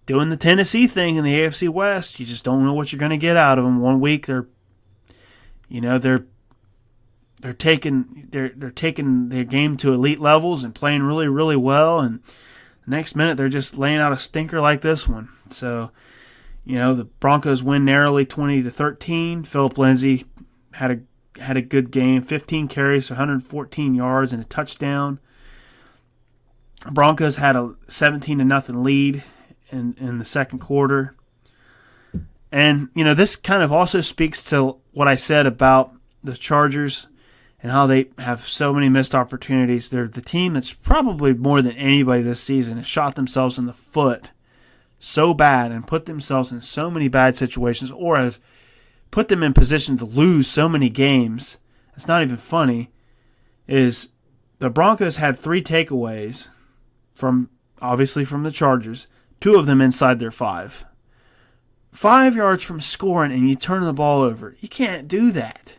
doing the Tennessee thing in the AFC West. You just don't know what you're going to get out of them. One week they're taking their game to elite levels and playing really, really well, and next minute, they're just laying out a stinker like this one. So, the Broncos win narrowly 20-13. Phillip Lindsay had a good game, 15 carries, 114 yards, and a touchdown. Broncos had a 17-0 lead in the second quarter. And, this kind of also speaks to what I said about the Chargers and how they have so many missed opportunities. They're the team that's probably more than anybody this season has shot themselves in the foot so bad and put themselves in so many bad situations, or have put them in position to lose so many games. It's not even funny. Is the Broncos had 3 takeaways from the Chargers, 2 of them inside their 5. 5 yards from scoring and you turn the ball over. You can't do that.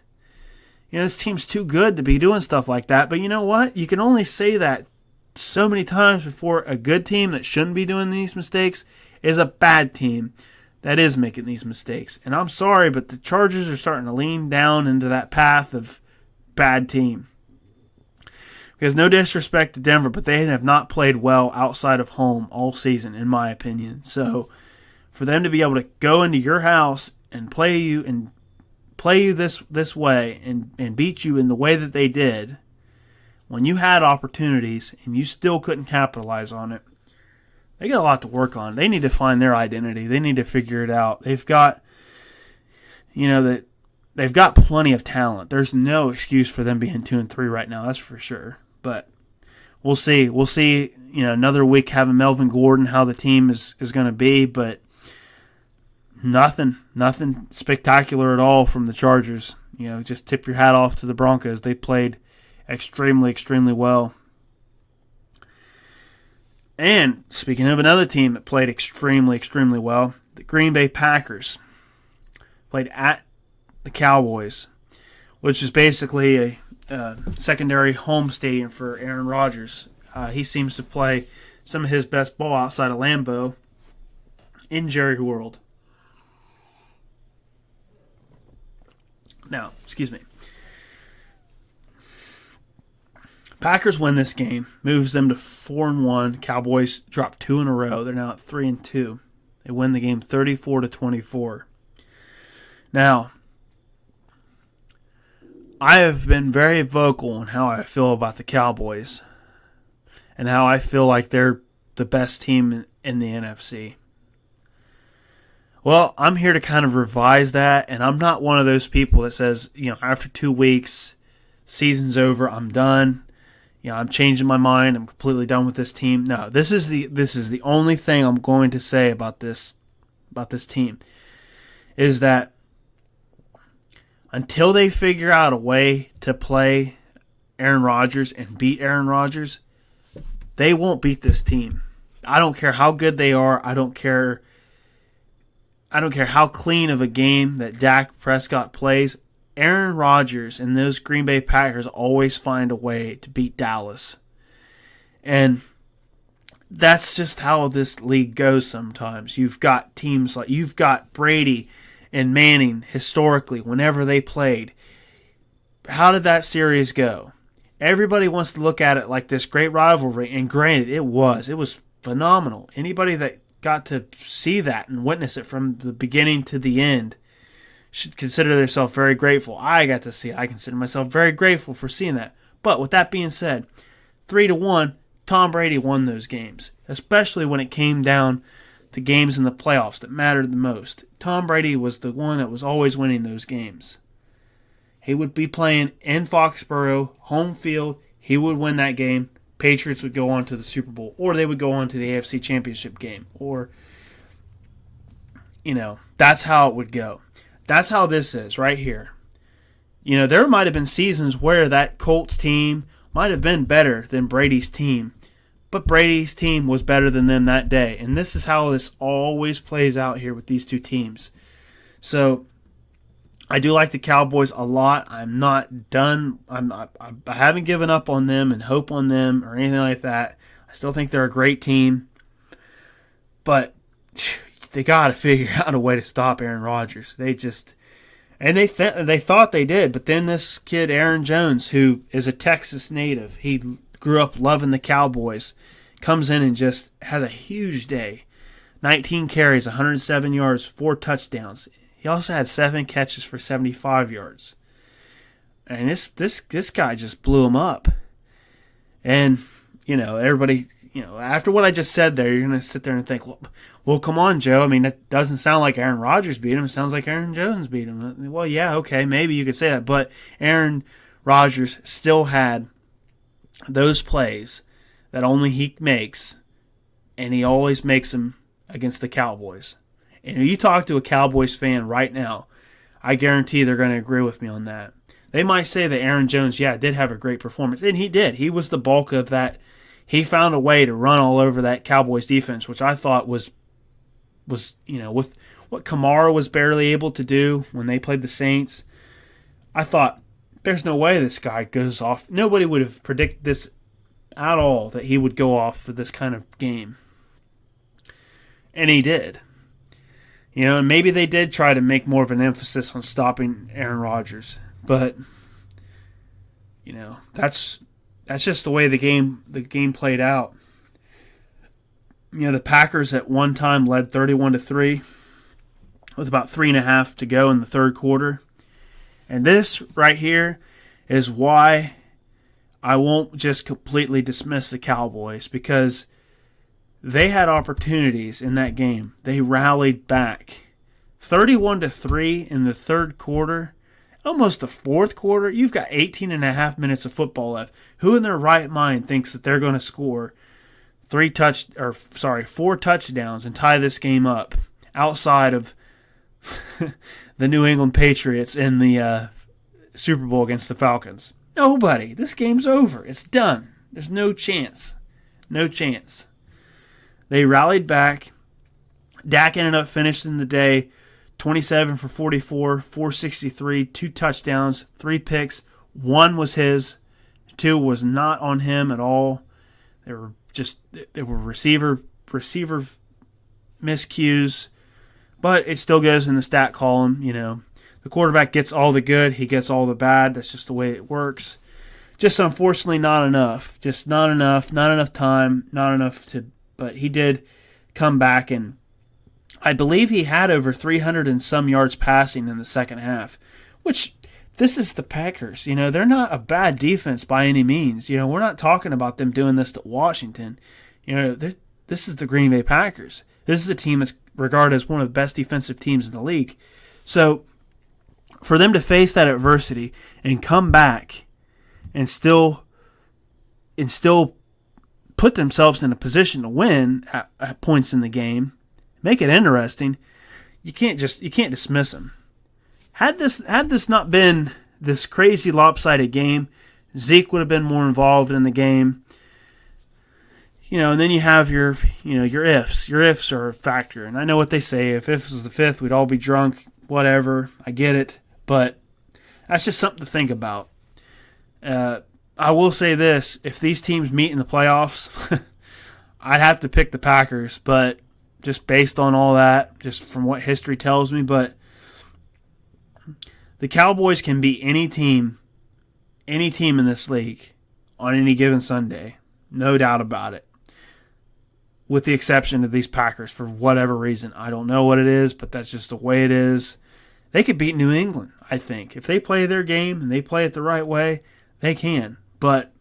This team's too good to be doing stuff like that. But you know what? You can only say that so many times before a good team that shouldn't be doing these mistakes is a bad team that is making these mistakes. And I'm sorry, but the Chargers are starting to lean down into that path of bad team. Because no disrespect to Denver, but they have not played well outside of home all season, in my opinion. So for them to be able to go into your house and play you this way and beat you in the way that they did, when you had opportunities and you still couldn't capitalize on it, they got a lot to work on. They need to find their identity. They need to figure it out. They've got, they've got plenty of talent. There's no excuse for them being 2-3 right now. That's for sure. But we'll see. We'll see. Another week having Melvin Gordon, how the team is going to be, but nothing spectacular at all from the Chargers. Just tip your hat off to the Broncos. They played extremely, extremely well. And speaking of another team that played extremely, extremely well, the Green Bay Packers played at the Cowboys, which is basically a secondary home stadium for Aaron Rodgers. He seems to play some of his best ball outside of Lambeau in Jerry World. Now, excuse me. Packers win this game, moves them to 4-1. Cowboys drop 2 in a row. They're now at 3-2. They win the game 34-24. Now, I have been very vocal on how I feel about the Cowboys and how I feel like they're the best team in the NFC. Well, I'm here to kind of revise that, and I'm not one of those people that says, after 2 weeks, season's over, I'm done. I'm changing my mind. I'm completely done with this team. No, this is the only thing I'm going to say about this team is that until they figure out a way to play Aaron Rodgers and beat Aaron Rodgers, they won't beat this team. I don't care how good they are. I don't care how clean of a game that Dak Prescott plays. Aaron Rodgers and those Green Bay Packers always find a way to beat Dallas. And that's just how this league goes sometimes. You've got teams you've got Brady and Manning historically whenever they played. How did that series go? Everybody wants to look at it like this great rivalry, and granted, it was phenomenal. Anybody that got to see that and witness it from the beginning to the end should consider themselves very grateful. I got to see it. I consider myself very grateful for seeing that. But with that being said, 3-1, Tom Brady won those games, especially when it came down to games in the playoffs that mattered the most. Tom Brady was the one that was always winning those games. He would be playing in Foxborough, home field. He would win that game. Patriots would go on to the Super Bowl, or they would go on to the AFC Championship game, or, that's how it would go. That's how this is right here. There might have been seasons where that Colts team might have been better than Brady's team, but Brady's team was better than them that day. And this is how this always plays out here with these two teams. So I do like the Cowboys a lot. I'm not done. I haven't given up on them and hope on them or anything like that. I still think they're a great team. But they got to figure out a way to stop Aaron Rodgers. They thought they did, but then this kid Aaron Jones, who is a Texas native, he grew up loving the Cowboys, comes in and just has a huge day. 19 carries, 107 yards, 4 touchdowns. He also had 7 catches for 75 yards. And this guy just blew him up. And, everybody, after what I just said there, you're going to sit there and think, well, come on, Joe. I mean, that doesn't sound like Aaron Rodgers beat him. It sounds like Aaron Jones beat him. Well, yeah, okay, maybe you could say that. But Aaron Rodgers still had those plays that only he makes, and he always makes them against the Cowboys. And if you talk to a Cowboys fan right now, I guarantee they're going to agree with me on that. They might say that Aaron Jones, did have a great performance. And he did. He was the bulk of that. He found a way to run all over that Cowboys defense, which I thought was with what Kamara was barely able to do when they played the Saints. I thought, there's no way this guy goes off. Nobody would have predicted this at all, that he would go off for this kind of game. And he did. And maybe they did try to make more of an emphasis on stopping Aaron Rodgers. But, that's just the way the game played out. The Packers at one time led 31-3. with about 3.5 to go in the third quarter. And this right here is why I won't just completely dismiss the Cowboys, because they had opportunities in that game. They rallied back. 31-3 in the third quarter, almost the fourth quarter. You've got 18.5 minutes of football left. Who in their right mind thinks that they're going to score 4 touchdowns and tie this game up outside of the New England Patriots in the Super Bowl against the Falcons? Nobody. This game's over. It's done. There's no chance. No chance. They rallied back. Dak ended up finishing the day 27 for 44, 463, 2 touchdowns, 3 picks. 1 was his. 2 was not on him at all. They were receiver miscues, but it still goes in the stat column. The quarterback gets all the good, he gets all the bad. That's just the way it works. Just unfortunately not enough. Just not enough. Not enough time. Not enough to. But he did come back, and I believe he had over 300 and some yards passing in the second half, which this is the Packers. They're not a bad defense by any means. We're not talking about them doing this to Washington. This is the Green Bay Packers. This is a team that's regarded as one of the best defensive teams in the league. So for them to face that adversity and come back and still put themselves in a position to win at points in the game, make it interesting, you can't dismiss them. Had this not been this crazy lopsided game, Zeke would have been more involved in the game. And then you have your ifs. Your ifs are a factor. And I know what they say. If ifs was the fifth, we'd all be drunk. Whatever. I get it. But that's just something to think about. I will say this. If these teams meet in the playoffs, I'd have to pick the Packers. But just based on all that, just from what history tells me. But the Cowboys can beat any team in this league on any given Sunday. No doubt about it. With the exception of these Packers, for whatever reason. I don't know what it is, but that's just the way it is. They could beat New England, I think. If they play their game and they play it the right way, they can. But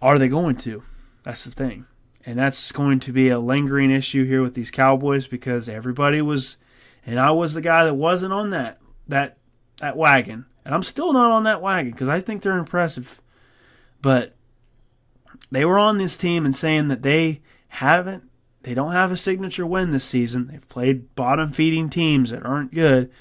are they going to? That's the thing. And that's going to be a lingering issue here with these Cowboys, because everybody was, and I was the guy that wasn't on that wagon. And I'm still not on that wagon because I think they're impressive. But they were on this team and saying that they don't have a signature win this season. They've played bottom-feeding teams that aren't good.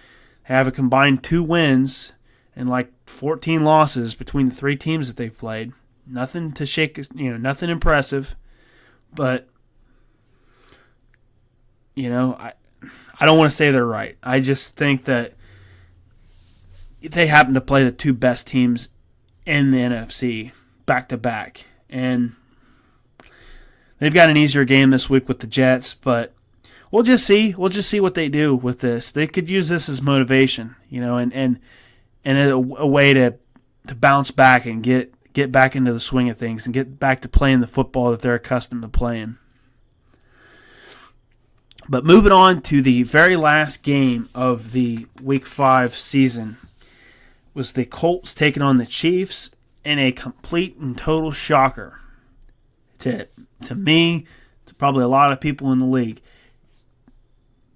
They have a combined 2 wins and like 14 losses between the 3 teams that they've played. Nothing to shake, nothing impressive. But, I don't want to say they're right. I just think that they happen to play the 2 best teams in the NFC back-to-back. And they've got an easier game this week with the Jets, but we'll just see. We'll just see what they do with this. They could use this as motivation, and a way to bounce back and get back into the swing of things and get back to playing the football that they're accustomed to playing. But moving on to the very last game of the Week 5 season was the Colts taking on the Chiefs in a complete and total shocker to me, to probably a lot of people in the league.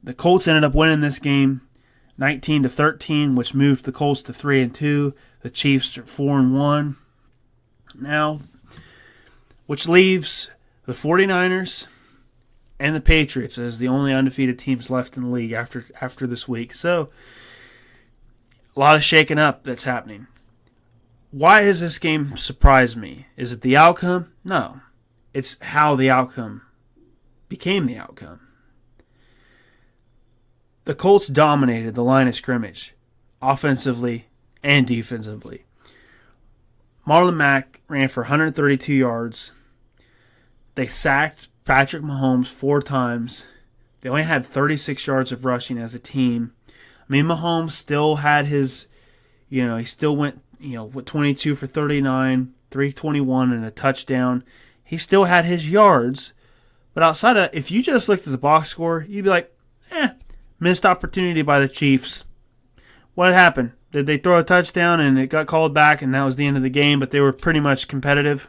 The Colts ended up winning this game 19-13, which moved the Colts to 3-2. The Chiefs are 4-1 now, which leaves the 49ers and the Patriots as the only undefeated teams left in the league after this week. So a lot of shaking up that's happening. Why has this game surprised me? Is it the outcome? No. It's how the outcome became the outcome. The Colts dominated the line of scrimmage, offensively and defensively. Marlon Mack ran for 132 yards. They sacked Patrick Mahomes 4 times. They only had 36 yards of rushing as a team. Mahomes still had his, he still went, with 22 for 39, 321 and a touchdown. He still had his yards. But outside of, if you just looked at the box score, you'd be like, Missed opportunity by the Chiefs. What happened? Did they throw a touchdown and it got called back and that was the end of the game, but they were pretty much competitive?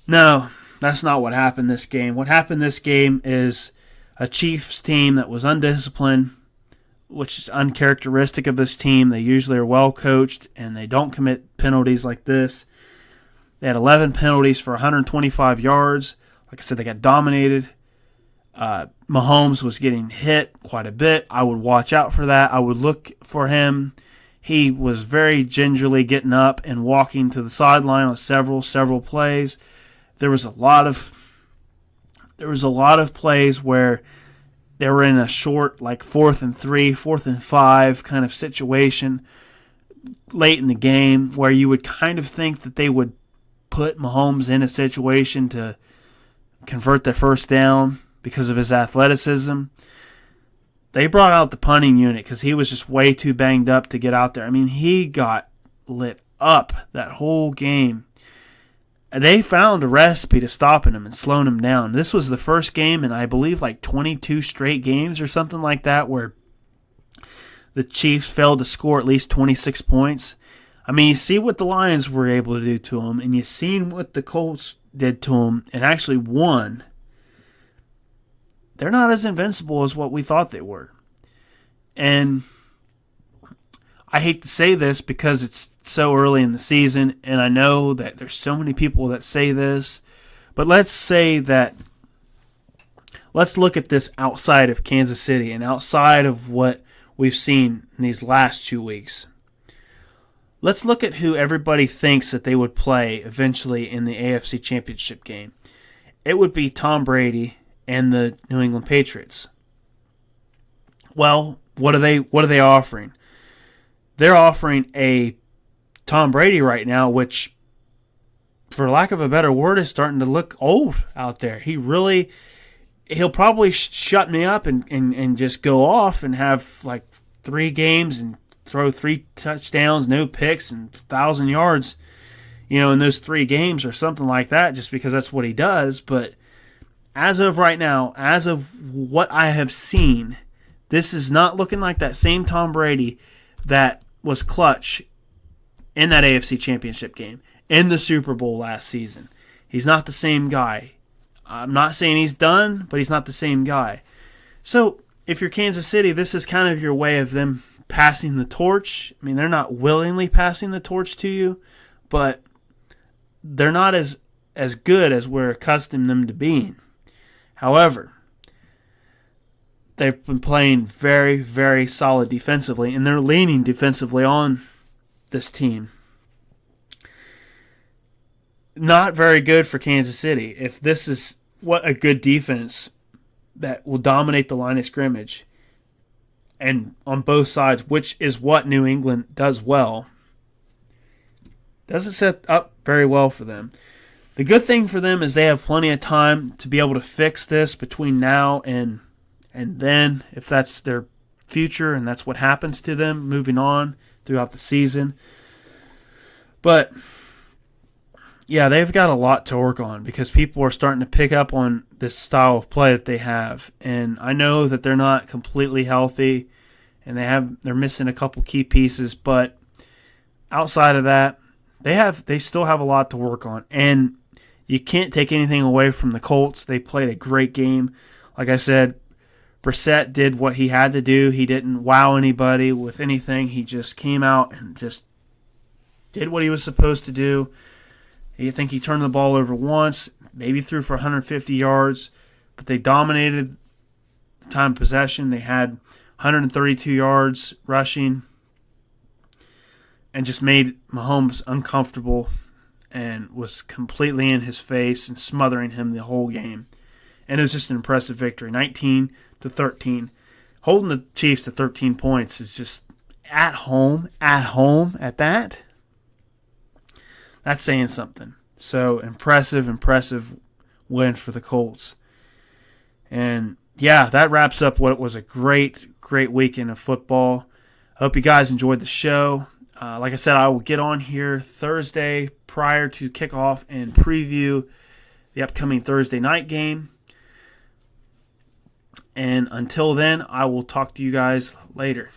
No, that's not what happened this game. What happened this game is a Chiefs team that was undisciplined, which is uncharacteristic of this team. They usually are well coached and they don't commit penalties like this. They had 11 penalties for 125 yards. Like I said, they got dominated. Mahomes was getting hit quite a bit. I would watch out for that. I would look for him. He was very gingerly getting up and walking to the sideline on several plays. There was a lot of plays where they were in a short, like 4th and 3, 4th and 5 kind of situation late in the game where you would kind of think that they would put Mahomes in a situation to convert their first down because of his athleticism. They brought out the punting unit because he was just way too banged up to get out there. I mean, he got lit up that whole game. They found a recipe to stopping him and slowing him down. This was the first game in, I believe, like 22 straight games or something like that where the Chiefs failed to score at least 26 points. I mean, you see what the Lions were able to do to him, and you've seen what the Colts did to him and actually won. They're not as invincible as what we thought they were. And I hate to say this because it's so early in the season, and I know that there's so many people that say this, but let's look at this outside of Kansas City and outside of what we've seen in these last 2 weeks. Let's look at who everybody thinks that they would play eventually in the AFC Championship game. It would be Tom Brady and the New England Patriots. Well, what are they offering? They're offering a Tom Brady right now, which, for lack of a better word, is starting to look old out there. He'll probably shut me up and just go off and have like 3 games and throw 3 touchdowns, no picks, and 1,000 yards, in those 3 games or something like that, just because that's what he does. But as of right now, as of what I have seen, this is not looking like that same Tom Brady that was clutch in that AFC Championship game, in the Super Bowl last season. He's not the same guy. I'm not saying he's done, but he's not the same guy. So if you're Kansas City, this is kind of your way of them passing the torch. I mean, they're not willingly passing the torch to you, but they're not as good as we're accustomed them to being. However, they've been playing very, very solid defensively, and they're leaning defensively on this team. Not very good for Kansas City. If this is what a good defense that will dominate the line of scrimmage, and on both sides, which is what New England does well, doesn't set up very well for them. The good thing for them is they have plenty of time to be able to fix this between now and then, if that's their future and that's what happens to them moving on throughout the season. But yeah, they've got a lot to work on because people are starting to pick up on this style of play that they have. And I know that they're not completely healthy and they're missing a couple key pieces, but outside of that, they still have a lot to work on. And you can't take anything away from the Colts. They played a great game. Like I said, Brissett did what he had to do. He didn't wow anybody with anything. He just came out and just did what he was supposed to do. I think he turned the ball over once, maybe threw for 150 yards, but they dominated the time of possession. They had 132 yards rushing and just made Mahomes uncomfortable and was completely in his face and smothering him the whole game. And it was just an impressive victory, 19-13. Holding the Chiefs to 13 points is just at home at that. That's saying something. So impressive win for the Colts. And yeah, that wraps up what was a great weekend of football. I hope you guys enjoyed the show. Like I said, I will get on here Thursday prior to kickoff and preview the upcoming Thursday night game. And until then, I will talk to you guys later.